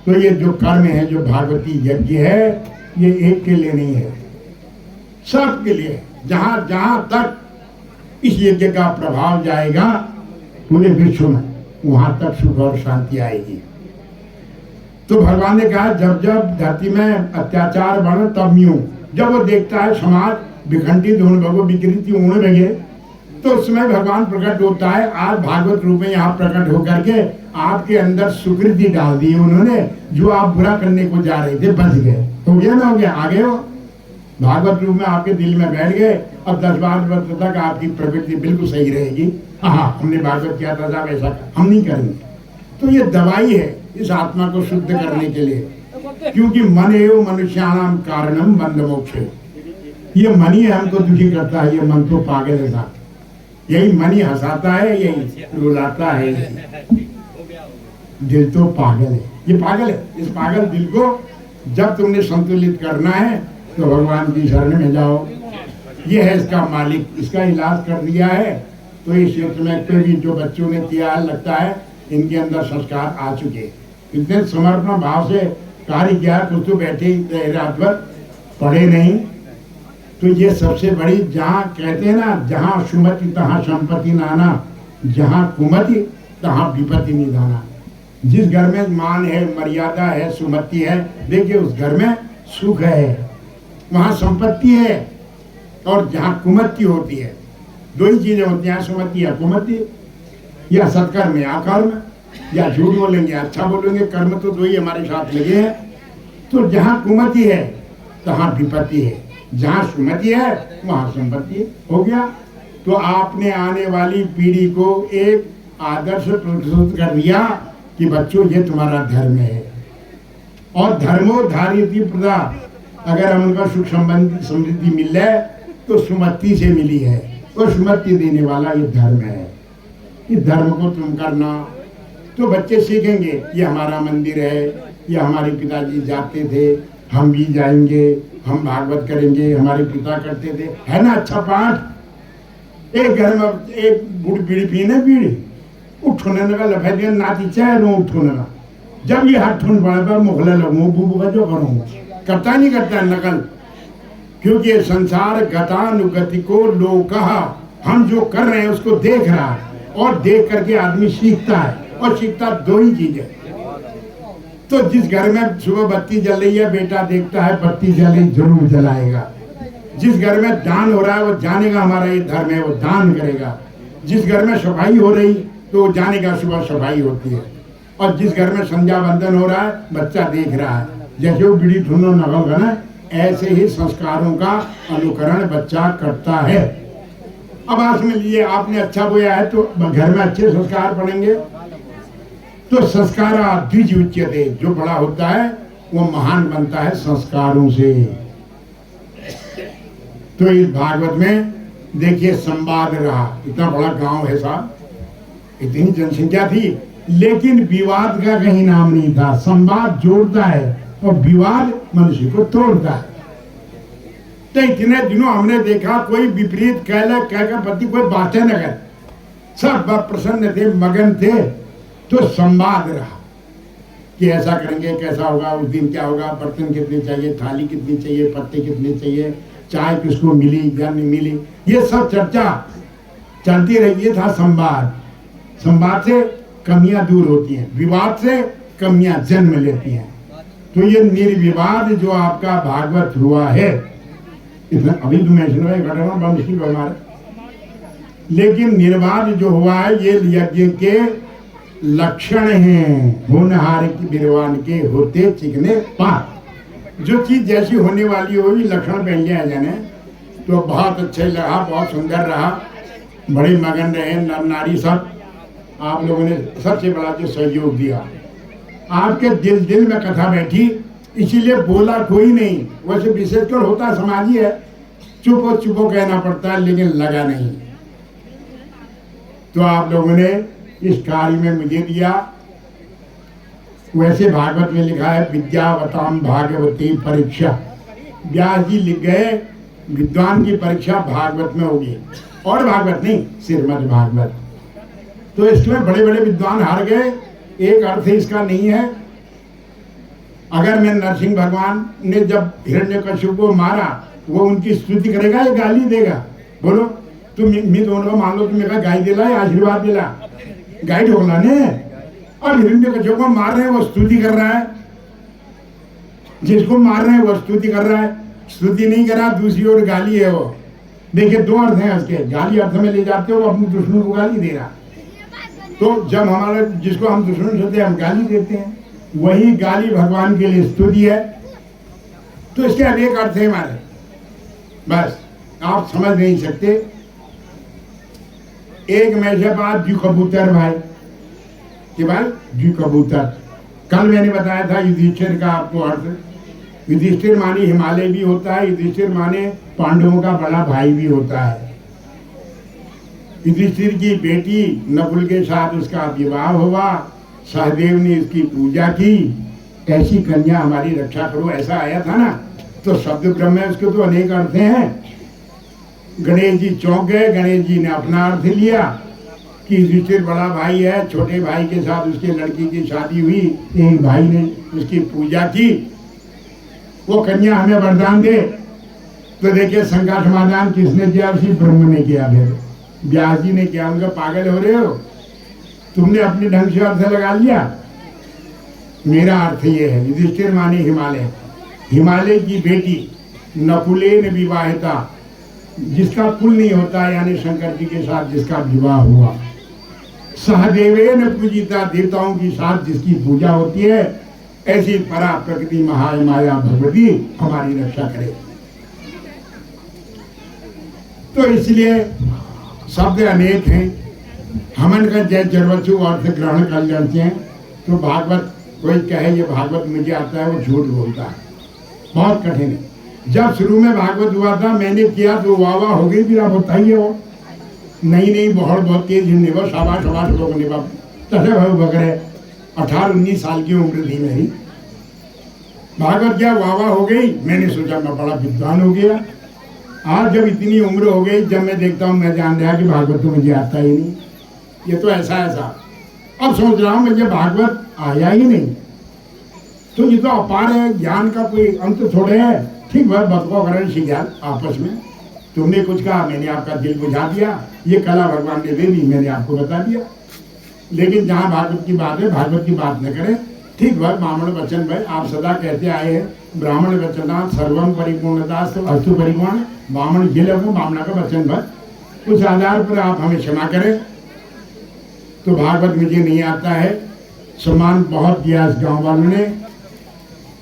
तो ये जो कर्म है, जो भागवती यज्ञ है, ये एक के लिए नहीं है, सब के लिए। जहाँ जहाँ तक इस यज्ञ का प्रभाव जाएगा पूरे विश्व में, वहां तक सुख और शांति आएगी। तो भगवान ने कहा जब जब धरती में अत्याचार बढ़े तब यूं, जब वो देखता है समाज विखंडित होने लगे, विकृति होने लगे, तो उसमें भगवान प्रकट होता है। आज भागवत रूप में यहाँ प्रकट होकर के आपके अंदर सुकृति डाल दी उन्होंने। जो आप बुरा करने को जा रहे थे बच गए, हो गया ना, हो गया, आगे हो। भागवत रूप में आपके दिल में बैठ गए। अब 10-12 वर्ष तक आपकी प्रवृत्ति बिल्कुल सही रहेगी। हाँ, हमने भागवत किया था साहब, ऐसा हम नहीं करेंगे। तो ये दवाई है इस आत्मा को शुद्ध करने के लिए, क्योंकि मन एवं मनुष्याणाम कारणम बंध मोक्ष। ये मन ही हमको दुखी करता है। ये मन तो पागल है साहब, यही मन ही हंसाता है, यही रुलाता है। दिल तो पागल है, ये पागल है। इस पागल दिल को जब तुमने संतुलित करना है तो भगवान की शरण में जाओ। ये है इसका मालिक, इसका इलाज कर दिया है। तो इस क्षेत्र में कोई भी जो बच्चों ने किया है, लगता है इनके अंदर संस्कार आ चुके। इतने समर्पण भाव से कार्य किया, कुछ तो बैठे रात भर पढ़े नहीं। तो ये सबसे बड़ी, जहाँ कहते हैं ना, जहाँ सुमति तहाँ संपत्ति नाना, जहाँ कुमति तहाँ विपत्ति निधाना। जिस घर में मान है, मर्यादा है, सुमति है, देखिए उस घर में सुख है, वहाँ संपत्ति है। और जहाँ कुमति होती है, दो ही चीजें होती हैं, सुमति या कुमति, या सत्कर्म या अकर्म। या झूठ बोलेंगे, अच्छा बोलेंगे, कर्म तो दो ही हमारे साथ लगे हैं। तो जहाँ कुमति है तहाँ विपत्ति है, जहाँ सुमति है वहाँ संपत्ति हो गया। तो आपने आने वाली पीढ़ी को एक आदर्श प्रस्तुत कर दिया कि बच्चों ये तुम्हारा धर्म है, और धर्मोधारित प्रदा, अगर हम उनका सुख संबंध समृद्धि मिल जाए तो सुमति से मिली है, और सुमति देने वाला ये धर्म है। इस धर्म को तुम करना, तो बच्चे सीखेंगे ये हमारा मंदिर है, ये हमारे पिताजी जाते थे, हम भी जाएंगे, हम भागवत करेंगे, हमारे पिता करते थे, है ना अच्छा पाठ। एक घर में एक बुढ़ी बीड़ी पीने बीड़ी उठोने लगा, लफे नाती चाहे रो उठोने लगा, जब ये हाथ ठून पड़े पर मुखले लगूँ बूबू का जो करूँगा, करता नहीं करता नकल, क्योंकि ये संसार गतानुगति को लोका, हम जो कर रहे हैं उसको देख रहा है, और देख करके आदमी सीखता है, और सीखता दो ही चीज है। तो जिस घर में सुबह बत्ती जल रही है बेटा देखता है बत्ती जले जरूर जलाएगा, जिस घर में दान हो रहा है वो जानेगा हमारा ये धर्म है, वो दान करेगा, जिस घर में सफाई हो रही तो वो जानेगा सुबह सफाई होती है, और जिस घर में संध्या बंदन हो रहा है बच्चा देख रहा है, जैसे वो बीड़ी धुनो नकल का ना, ऐसे ही संस्कारों का अनुकरण बच्चा करता है। अब आप समझ लीजिए आपने अच्छा बोया है तो घर में अच्छे संस्कार पड़ेंगे, तो संस्कार द्विज उच्यते, जो बड़ा होता है वो महान बनता है संस्कारों से। तो इस भागवत में देखिए संवाद रहा, इतना बड़ा गांव है साहब, इतनी जनसंख्या थी, लेकिन विवाद का कहीं नाम नहीं था। संवाद जोड़ता है और विवाद मनुष्य को तोड़ता है। तो इतने दिनों हमने देखा कोई विपरीत कहकर पति कोई बातें न कर, सब प्रसन्न थे, मगन थे। तो संवाद रहा कि ऐसा करेंगे कैसा होगा, उस दिन क्या होगा, बर्तन कितने चाहिए, थाली कितनी चाहिए, पत्ते कितने चाहिए, चाय किसको मिली या नहीं मिली, ये सब चर्चा चलती रही। ये था संवाद। संवाद से कमियां दूर होती हैं, विवाद से कमियां जन्म लेती हैं। तो ये निर्विवाद जो आपका भागवत हुआ है, इतना अभी तो मैं सुना घटना बंशी हमारे, लेकिन निर्वाद जो हुआ है ये यज्ञ के लक्षण हैं। होनहार की विद्वान के होते चिकने पाप, जो चीज जैसी होने वाली होगी लक्षण पहन लिया जाने। तो बहुत अच्छे लगा, बहुत सुंदर रहा, बड़े मगन रहे नर नारी सब। आप लोगों ने सबसे बड़ा जो सहयोग दिया, आपके दिल दिल में कथा बैठी, इसीलिए बोला कोई नहीं। वैसे विशेषकर होता समाज ही है, चुपो चुपो कहना पड़ता है, लेकिन लगा नहीं। तो आप लोगों ने इस कार्य में मुझे दिया। वैसे भागवत में लिखा है विद्यावताम भागवती परीक्षा, व्यास जी लिख गए विद्वान की परीक्षा भागवत में होगी, और भागवत नहीं श्रीमद् भागवत। तो इसमें बड़े बड़े विद्वान हार गए। एक अर्थ इसका नहीं है, अगर मैं नरसिंह भगवान ने जब हिरण्यकशिपु को मारा, वो उनकी स्तुति करेगा या गाली देगा? बोलो तुम दोनों मान लो, तुम्हें गाय दिला या आशीर्वाद दिला, गाय ढोला ने। और हिरण्यकशिपु को मार रहे हैं वो स्तुति कर रहा है, जिसको मार रहे हैं वो स्तुति कर रहा है। स्तुति नहीं कर रहा, दूसरी ओर गाली है वो। देखिए दो अर्थ हैं उसके, गाली अर्थ में ले जाते हो, अपने दुश्मन को गाली दे रहा। तो जब हमारे जिसको हम दुश्मन होते हैं हम गाली देते हैं, वही गाली भगवान के लिए स्तुति है। तो इसके अनेक अर्थ है हमारे, बस आप समझ नहीं सकते। एक मेरे पास जू कबूतर भाई कि भाई जू कबूतर, कल मैंने बताया था युधिष्ठिर का आपको अर्थ। युधिष्ठिर माने हिमालय भी होता है, युधिष्ठिर माने पांडवों का बड़ा भाई भी होता है। युधिष्ठिर की बेटी नकुल के साथ उसका विवाह हुआ, सहदेव ने इसकी पूजा की, ऐसी कन्या हमारी रक्षा करो, ऐसा आया था ना। तो शब्द ब्रह्म है, उसके तो अनेक अर्थ हैं। गणेश जी चौंक गए, गणेश जी ने अपना अर्थ लिया कि युधिष्ठिर बड़ा भाई है, छोटे भाई के साथ उसके लड़की की शादी हुई, एक भाई ने उसकी पूजा की, वो कन्या हमें वरदान दे। तो देखिए शंका समाधान किसने किया? उसी ब्रह्म ने किया। फिर व्यास जी ने किया। उनका पागल हो रहे हो, तुमने अपने ढंग से अर्थ लगा लिया। मेरा अर्थ ये है, युधिष्ठिर माने हिमालय, हिमालय की बेटी नकुलेन विवाहिता, जिसका कुल नहीं होता, यानी शंकर जी के साथ जिसका विवाह हुआ, सहदेवेन पूजिता, देवताओं की साथ जिसकी पूजा होती है, ऐसी परा प्रकृति महामाया भगवती हमारी रक्षा करे। तो इसलिए शब्द अनेक हैं। हमन का जय जरवचु अर्थ ग्रहण कर लेते हैं। तो भागवत कोई कहे ये भागवत मुझे आता है, वो झूठ बोलता है, बहुत कठिन है। जब शुरू में भागवत हुआ था मैंने किया तो वाह वाह हो गई, फिर आप बताइए हो नहीं बहुत तेज निभा, शाबाश लोग निभा तसे भाव बगरे। 18-19 साल की उम्र थी मेरी, भागवत क्या वाह वाह हो गई। मैंने सोचा मैं बड़ा विद्वान हो गया। आज जब इतनी उम्र हो गई, जब मैं देखता हूँ मैं जान रहा कि भागवत तो मुझे आता ही नहीं, ये तो ऐसा अब सोच रहा हूँ मुझे भागवत आया ही नहीं। तो ये तो अपार है, ज्ञान का कोई अंत थोड़े है। ठीक है, बतको करें शिज्ञान आपस में, तुमने कुछ कहा मैंने आपका दिल बुझा दिया, ये कला भगवान ने दे दी, मैंने आपको बता दिया। लेकिन जहाँ भागवत की बात है, भागवत की बात न करें। ठीक है, ब्राह्मण वचन भाई आप सदा कहते आए हैं, ब्राह्मण वचना सर्वम परिपूर्णता अस्तु परिपूर्ण, ब्राह्मण जिले को ब्राह्मण का वचन भर। उस आधार पर आप हमें क्षमा करें। तो भागवत मुझे नहीं आता है। सम्मान बहुत दिया इस गाँव वालों ने,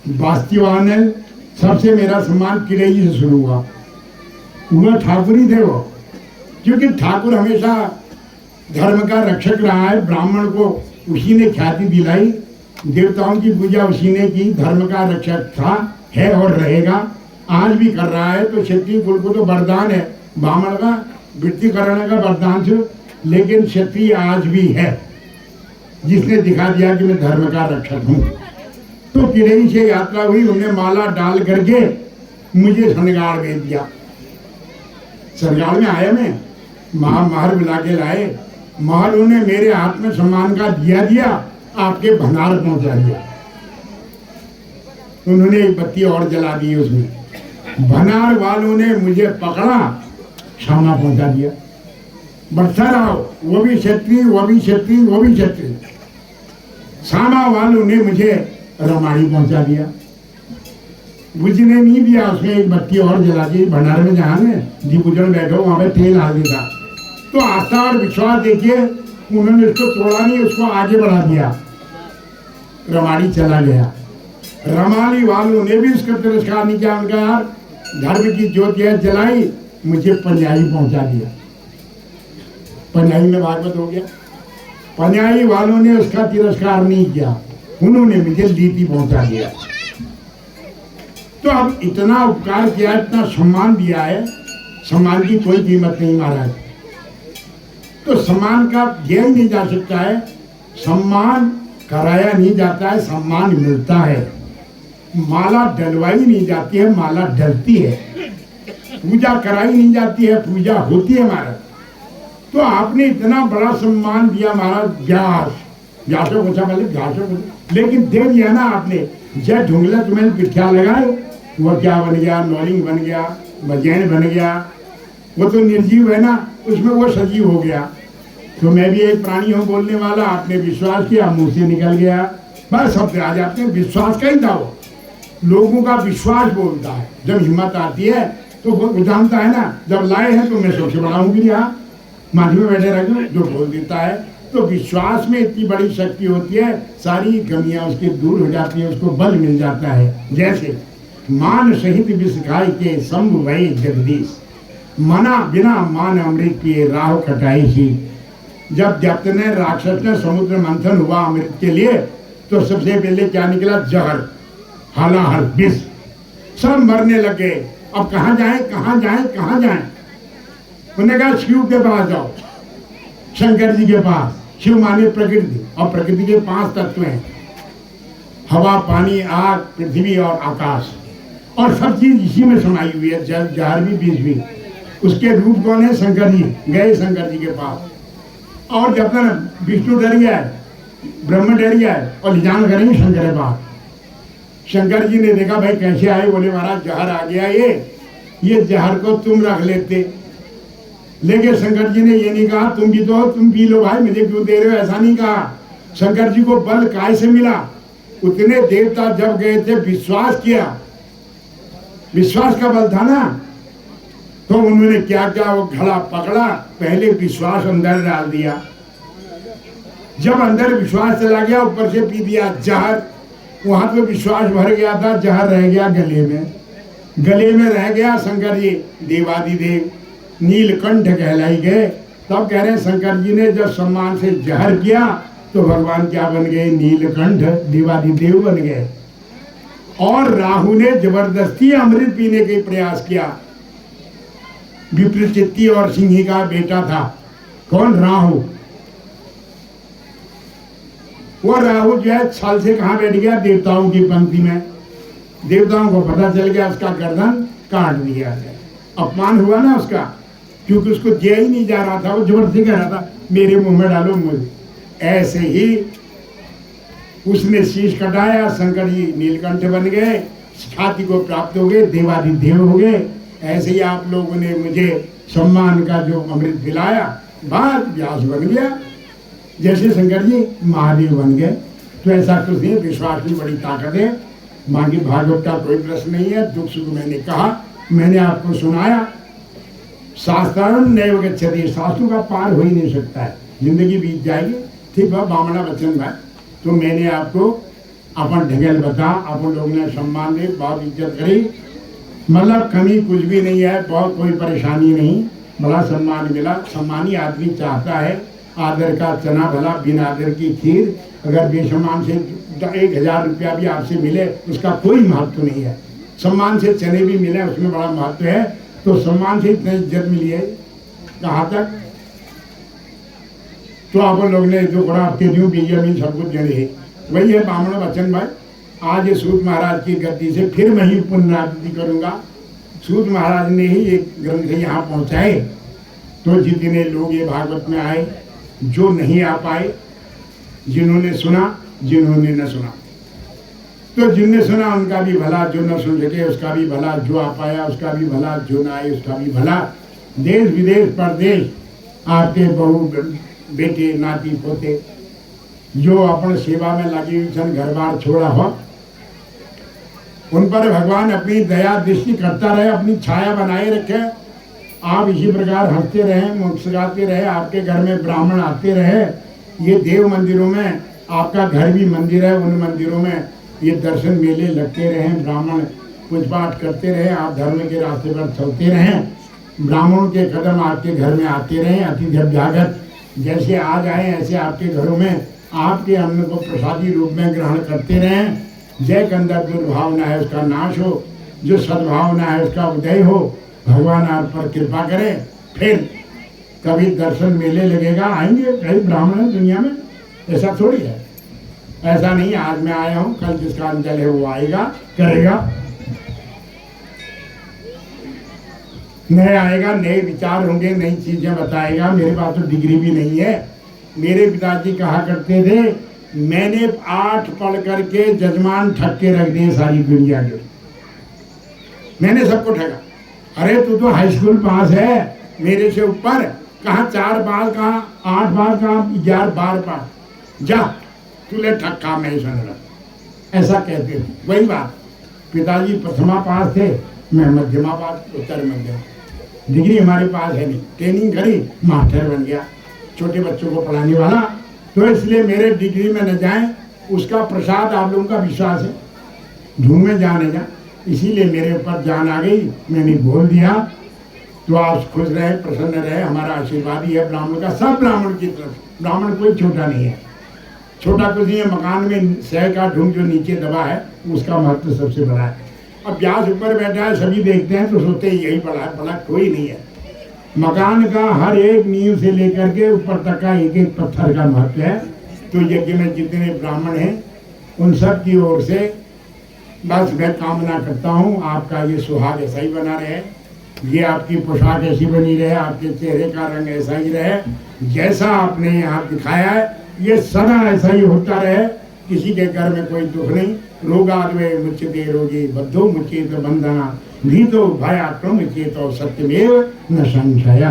बास्ती वालों ने। सबसे मेरा सम्मान किरेजी से शुरू हुआ, वह ठाकुर ही थे वो, क्योंकि ठाकुर हमेशा धर्म का रक्षक रहा है। ब्राह्मण को उसी ने ख्याति दिलाई, देवताओं की पूजा उसी ने की, धर्म का रक्षक था, है और रहेगा, आज भी कर रहा है। तो क्षत्रिय कुल को तो वरदान है, ब्राह्मण का वृत्ति करने का वरदान से, लेकिन क्षत्रिय आज भी है जिसने दिखा दिया कि मैं धर्म का रक्षक हूँ। तो किरई से यात्रा हुई, उन्हें माला डाल करके मुझे सनगाड़ भेज दिया। सनगाड़ में आया मैं, महर बुला के लाए, महर उन्हें मेरे हाथ में सम्मान का दिया, आपके भंडार पहुंचा दिया। उन्होंने एक बत्ती और जला दी उसमें, भनार वालों ने मुझे पकड़ा, क्षमा पहुंचा दिया। बढ़ता रहो, वो भी क्षत्रिय, वो भी क्षत्रिय, वो भी क्षत्रिय। सामा वालों ने मुझे रमाड़ी पहुंचा दिया, बुझने नहीं दिया, उसमें एक बत्ती और जला दी। भंडार में जहाँ में दीप उजड़ बैठो वहां पे तेल आ दिया। तो आस्था और विश्वास देखिए, उन्होंने उसको तोड़ा नहीं, उसको आगे बढ़ा दिया, रमाड़ी चला गया। रमाड़ी वालों ने भी उसका तिरस्कार नहीं किया, उनका यार धर्म की ज्योतियां जलाई, मुझे पंजाई पहुंचा दिया। पंजाई में भागवत हो गया। पंजाई वालों ने उसका तिरस्कार नहीं किया, उन्होंने मुझे लीटी पहुंचा दिया। तो अब इतना उपकार किया, इतना सम्मान दिया है, सम्मान की कोई कीमत नहीं महाराज। तो सम्मान का दिया ही नहीं जा सकता है, सम्मान कराया नहीं जाता है, सम्मान मिलता है। माला डलवाई नहीं जाती है, माला डलती है। पूजा कराई नहीं जाती है, पूजा होती है महाराज। तो आपने इतना बड़ा सम्मान दिया महाराज, व्यासों को पहले व्यासों को, लेकिन दे दिया ना आपने। जय ढूंढला तुम्हें पिठ्या लगाए, वो क्या बन गया, नौलिंग बन गया, बजैन बन गया। वो तो निर्जीव है ना, उसमें वो सजीव हो गया। तो मैं भी एक प्राणी हूँ बोलने वाला, आपने विश्वास किया, मुंह से निकल गया, बस शब्द आ जाते हैं। विश्वास का ही था वो, लोगों का विश्वास बोलता है। जब हिम्मत आती है तो वो जानता है ना, जब लाए हैं तो मैं सबसे बड़ा हूँ भी, यहाँ माथी में बैठे रह जो बोल देता है। तो विश्वास में इतनी बड़ी शक्ति होती है, सारी कमियां उसकी दूर हो जाती है, उसको बल मिल जाता है। जैसे मान सहित विष खाई के शंभु भई जगदीश, मना बिना मान अमृत पिए राह खटाई सी। जब जपने राक्षस ने समुद्र मंथन हुआ अमृत के लिए, तो सबसे पहले क्या निकला, जहर, हलाहल, विष। सब मरने लगे। अब कहाँ जाए, कहाँ जाए, कहाँ जाए? उन्होंने कहा शिव के पास जाओ, शंकर जी के पास। शिव माने प्रकृति, और प्रकृति के 5 तत्व हैं, हवा, पानी, आग, पृथ्वी और आकाश, और सब चीज इसी में समाई हुई है, जल, जहर भी, बीज भी। उसके रूप कौन है? शंकर जी। गए शंकर जी के पास, और जब तक विष्णु डर गया है, ब्रह्म डर गया है, और लिजान करेंगे शंकर के पास। शंकर जी ने देखा भाई कैसे आए, बोले महाराज जहर आ गया, ये जहर को तुम रख लेते। लेकिन शंकर जी ने ये नहीं कहा तुम भी तो, तुम पी लो भाई, मुझे क्यों दे रहे हो, ऐसा नहीं कहा। शंकर जी को बल काय से मिला? उतने देवता जब गए थे, विश्वास किया, विश्वास का बल था ना। तो उन्होंने क्या किया, वो घड़ा पकड़ा, पहले विश्वास अंदर डाल दिया, जब अंदर विश्वास चला गया, ऊपर से पी दिया जहर, वहां तो विश्वास भर गया था, जहर रह गया गले में। गले में रह गया। शंकर जी देवादिदेव नीलकंठ कहलाई गए। तब कह रहे हैं शंकर जी ने जब सम्मान से जहर किया तो भगवान क्या बन गए? नीलकंठ देवादिदेव बन गए। और राहु ने जबरदस्ती अमृत पीने का प्रयास किया। विप्रचित्ती और सिंही का बेटा था। कौन? राहु। वो राहु जो है छल से कहां बैठ गया? देवताओं की पंक्ति में। देवताओं को पता चल गया, उसका गर्दन काट दिया गया। अपमान हुआ ना उसका, क्योंकि उसको दिया ही नहीं जा रहा था। वो जबरदस्ती कह रहा था मेरे मुंह में डालो मुझे। ऐसे ही उसने शीश कटाया। शंकर जी नीलकंठ बन गए, ख्याति को प्राप्त हो गए, देवादिदेव हो गए। ऐसे ही आप लोगों ने मुझे सम्मान का जो अमृत पिलाया, बाद व्यास बन गया। जैसे शंकर जी महादेव बन गए। तो ऐसा कुछ नहीं, विश्वास की बड़ी ताकत है। बाकी भागवत का कोई प्रश्न नहीं है। दुख सुख मैंने कहा, मैंने आपको सुनाया। शास्त्रम नैव गच्छति, शास्त्रों का पार हो ही नहीं सकता है, जिंदगी बीत जाएगी। ठीक है बामना बच्चन भाई, तो मैंने आपको अपन ढंगल बता, अपन लोग ने सम्मान दे, बहुत इज्जत करी। मतलब कमी कुछ भी नहीं है, बहुत कोई परेशानी नहीं, बड़ा सम्मान मिला। सम्मानी आदमी चाहता है आदर का चना भला, बिना आदर की खीर। अगर बेसम्मान से 1000 रुपया भी आपसे मिले उसका कोई महत्व नहीं है। सम्मान से चने भी मिले उसमें बड़ा महत्व है। तो सम्मान से इतनी इज्जत मिली है, कहाँ तक? तो आप लोग ने जो बड़ा आपके यूं बीजामीन सब कुछ जड़े है। वही है ब्राह्मण बच्चन भाई। आज सूत महाराज की गद्दी से फिर मैं ही पुनरावृत्ति करूंगा। सूत महाराज ने ही एक ग्रंथ यहाँ पहुँचाए। तो जितने लोग ये भागवत में आए, जो नहीं आ पाए, जिन्होंने सुना, जिन्होंने न सुना, तो जिनने सुना उनका भी भला, जो न सुन सके उसका भी भला, जो आ पाया उसका भी भला, जो न आए उसका भी भला। देश विदेश परदेश आपके बहू बेटे नाती पोते जो अपन सेवा में लगी हुई सन, घर बार छोड़ा हो, उन पर भगवान अपनी दया दृष्टि करता रहे, अपनी छाया बनाए रखे। आप इसी प्रकार हंसते रहें, मुस्कुराते रहे, आपके घर में ब्राह्मण आते रहे। ये देव मंदिरों में आपका घर भी मंदिर है, उन मंदिरों में ये दर्शन मेले लगते रहें, ब्राह्मण पूज पाठ करते रहें, आप धर्म के रास्ते पर चलते रहें, ब्राह्मणों के कदम आपके घर में आते रहें। अतिथि अभ्यागत जैसे आ जाए ऐसे आपके घरों में आपके अन्न को प्रसादी रूप में ग्रहण करते रहें। जय के अंदर दुर्भावना है उसका नाश हो, जो सद्भावना है उसका उदय हो। भगवान आप पर कृपा करें। फिर कभी दर्शन मेले लगेगा, आएंगे कई ब्राह्मण दुनिया में, ऐसा थोड़ी है। ऐसा नहीं आज मैं आया हूँ, कल जिसका अंजल है वो आएगा, करेगा, नए आएगा, नए विचार होंगे, नई चीजें बताएगा। मेरे पास तो डिग्री भी नहीं है। मेरे पिताजी कहा करते थे मैंने 8 पढ़ करके जजमान ठग के रख दिए सारी दुनिया के। मैंने सबको ठगा। अरे तू तो हाई स्कूल पास है मेरे से ऊपर, कहाँ 4 बार, कहाँ 8 बार, कहाँ 11 बार पास, जा तुले ठक्का मैं सुन रहा। ऐसा कहते थे। वही बात, पिताजी प्रथमा पास थे, मैं मध्यमा पास, उत्तर मध्यमा। डिग्री हमारे पास है नहीं, ट्रेनिंग करी, मास्टर बन गया, छोटे बच्चों को पढ़ाने वाला। तो इसलिए मेरे डिग्री में न जाए, उसका प्रसाद आप लोगों का विश्वास है, धूम में जाने जा, इसीलिए मेरे ऊपर जान आ गई, मैंने बोल दिया। तो आप खुश रहे, प्रसन्न रहे, हमारा आशीर्वाद ही है ब्राह्मण का, सब ब्राह्मण की तरफ। ब्राह्मण कोई छोटा नहीं है, छोटा कुछ नहीं है। मकान में सह का ढूंढ जो नीचे दबा है उसका महत्व सबसे बड़ा है। अब व्यास ऊपर बैठा है, सभी देखते हैं तो सोचते हैं यही बड़ा है, बड़ा कोई नहीं है। मकान का हर एक नींव से लेकर के ऊपर तक का एक एक पत्थर का महत्व है। तो यज्ञ में जितने ब्राह्मण हैं उन सब की ओर से बस मैं कामना करता हूँ आपका ये सुहाग ऐसा ही बना रहे, ये आपकी पोशाक ऐसी बनी रहे, आपके चेहरे का रंग ऐसा ही रहे, जैसा आपने यहाँ दिखाया है ये सदा ऐसा ही होता रहे। किसी के घर में कोई दुख नहीं। रोगाद्वय मुच्यते रोगी बद्धो मुच्येत बंधना भीतो भयाक्रम मुच्येत सत्यमेव न संशय।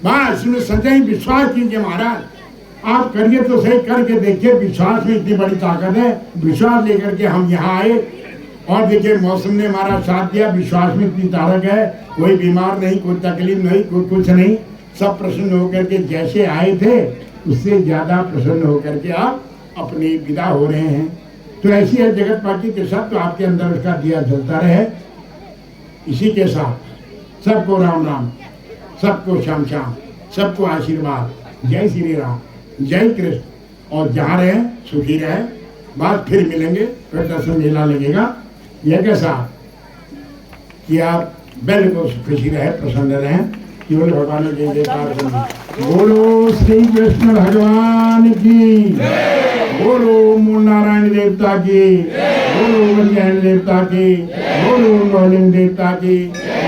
बस इसमें सच्चाई विश्वास कीजिए महाराज, आप करिए तो सही, करके देखिए। विश्वास में इतनी बड़ी ताकत है। विश्वास लेकर के हम यहाँ आए और देखिए मौसम ने हमारा साथ दिया। विश्वास में इतनी ताकत है, कोई बीमार नहीं, कोई तकलीफ नहीं, कोई कुछ नहीं, सब प्रसन्न होकर के जैसे आए थे उससे ज़्यादा प्रसन्न होकर के आप अपनी विदा हो रहे हैं। तो ऐसी है जगत पार्टी के साथ, तो आपके अंदर उसका दिया जलता रहे। इसी के साथ सबको राम राम, सबको श्याम श्याम, सबको आशीर्वाद। जय श्री राम, जय कृष्ण। और जहाँ रहे सुखी रहे। बात फिर मिलेंगे, फिर दर्शन मेला लगेगा। यह कैसा कि आप बिल्कुल खुशी रहे, प्रसन्न रहें। केवल भगवान के जयकार। बोलो श्री कृष्ण भगवान की, बोलो मूल नारायण देवता की, बोलो वज्रैन देवता की, बोलो गौलिंग देवता की,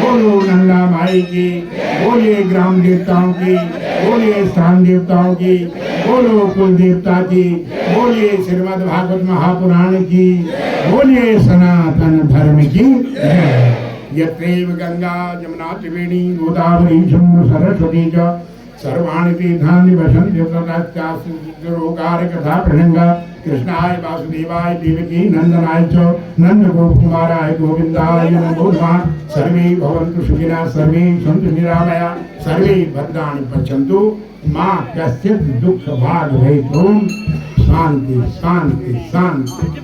बोलो नंदा माई की, बोलिए ग्राम देवताओं की, बोलिए स्थान देवताओं की, बोलो कुल देवता की, बोलिए श्रीमद् भागवत महापुराण की, बोलिए सनातन धर्म की। यत्रैव गंगा जमुना त्रिवेणी गोदावरी जम्मू सरस्वती च सर्वाणि तीर्थानि वसन्ति ततश्चास्त्रोकार कथा प्रसंगा। कृष्णाय वासुदेवाय देवकी नंदनाय च नंदगोपकुमाराय गोविंदाय नमो नमः। सर्वे भवन्तु सुखिनः, सर्वे सन्तु निरामया, सर्वे भद्राणि पश्यन्तु मा कश्चित् दुःखभाग् भवेत्। शांति शांति शांति।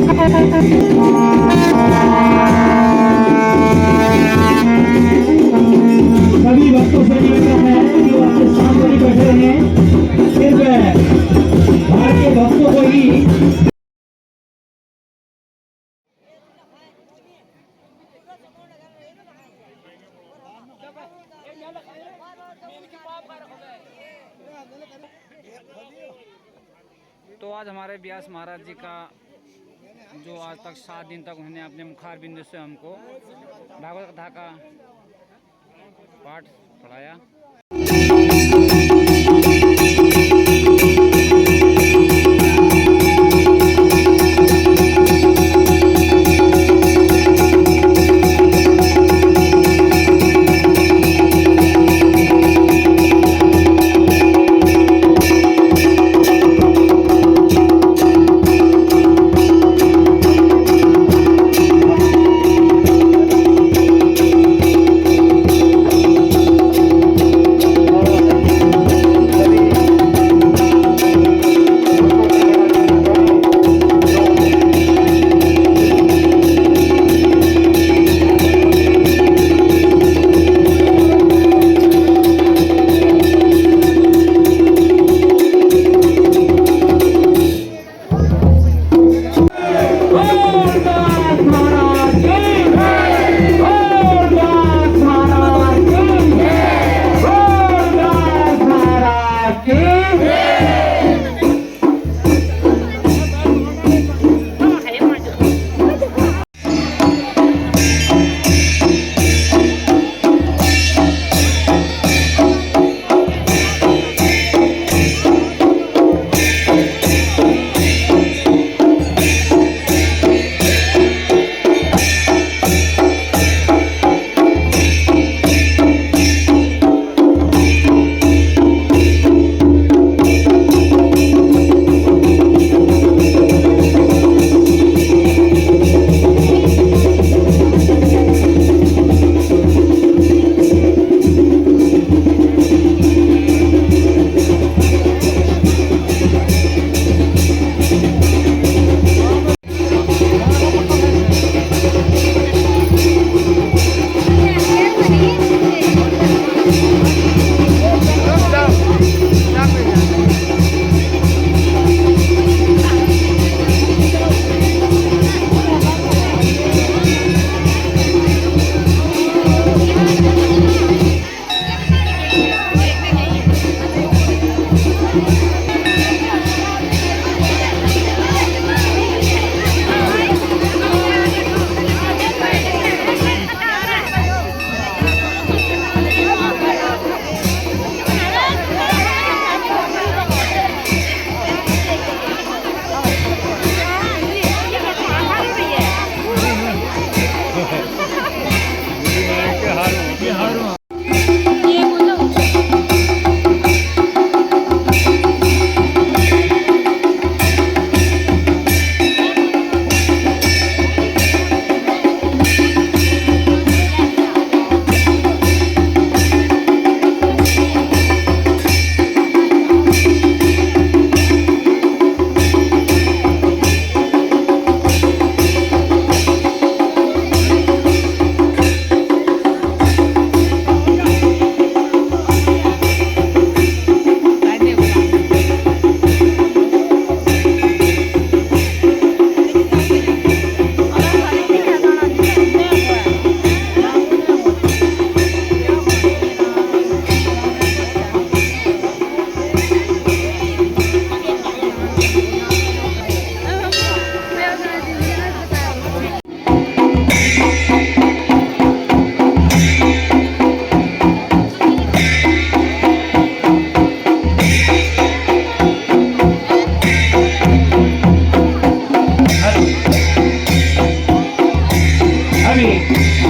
सभी भक्तों से निवेदन है कि वो अपने स्थान पर ही बैठे रहें। सिर्फ भारतीय भक्तों को ही तो आज हमारे व्यास महाराज जी का जो आज तक 7 दिन तक उन्होंने अपने मुखार बिंदु से हमको भागवत कथा का पाठ पढ़ाया।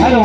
हेलो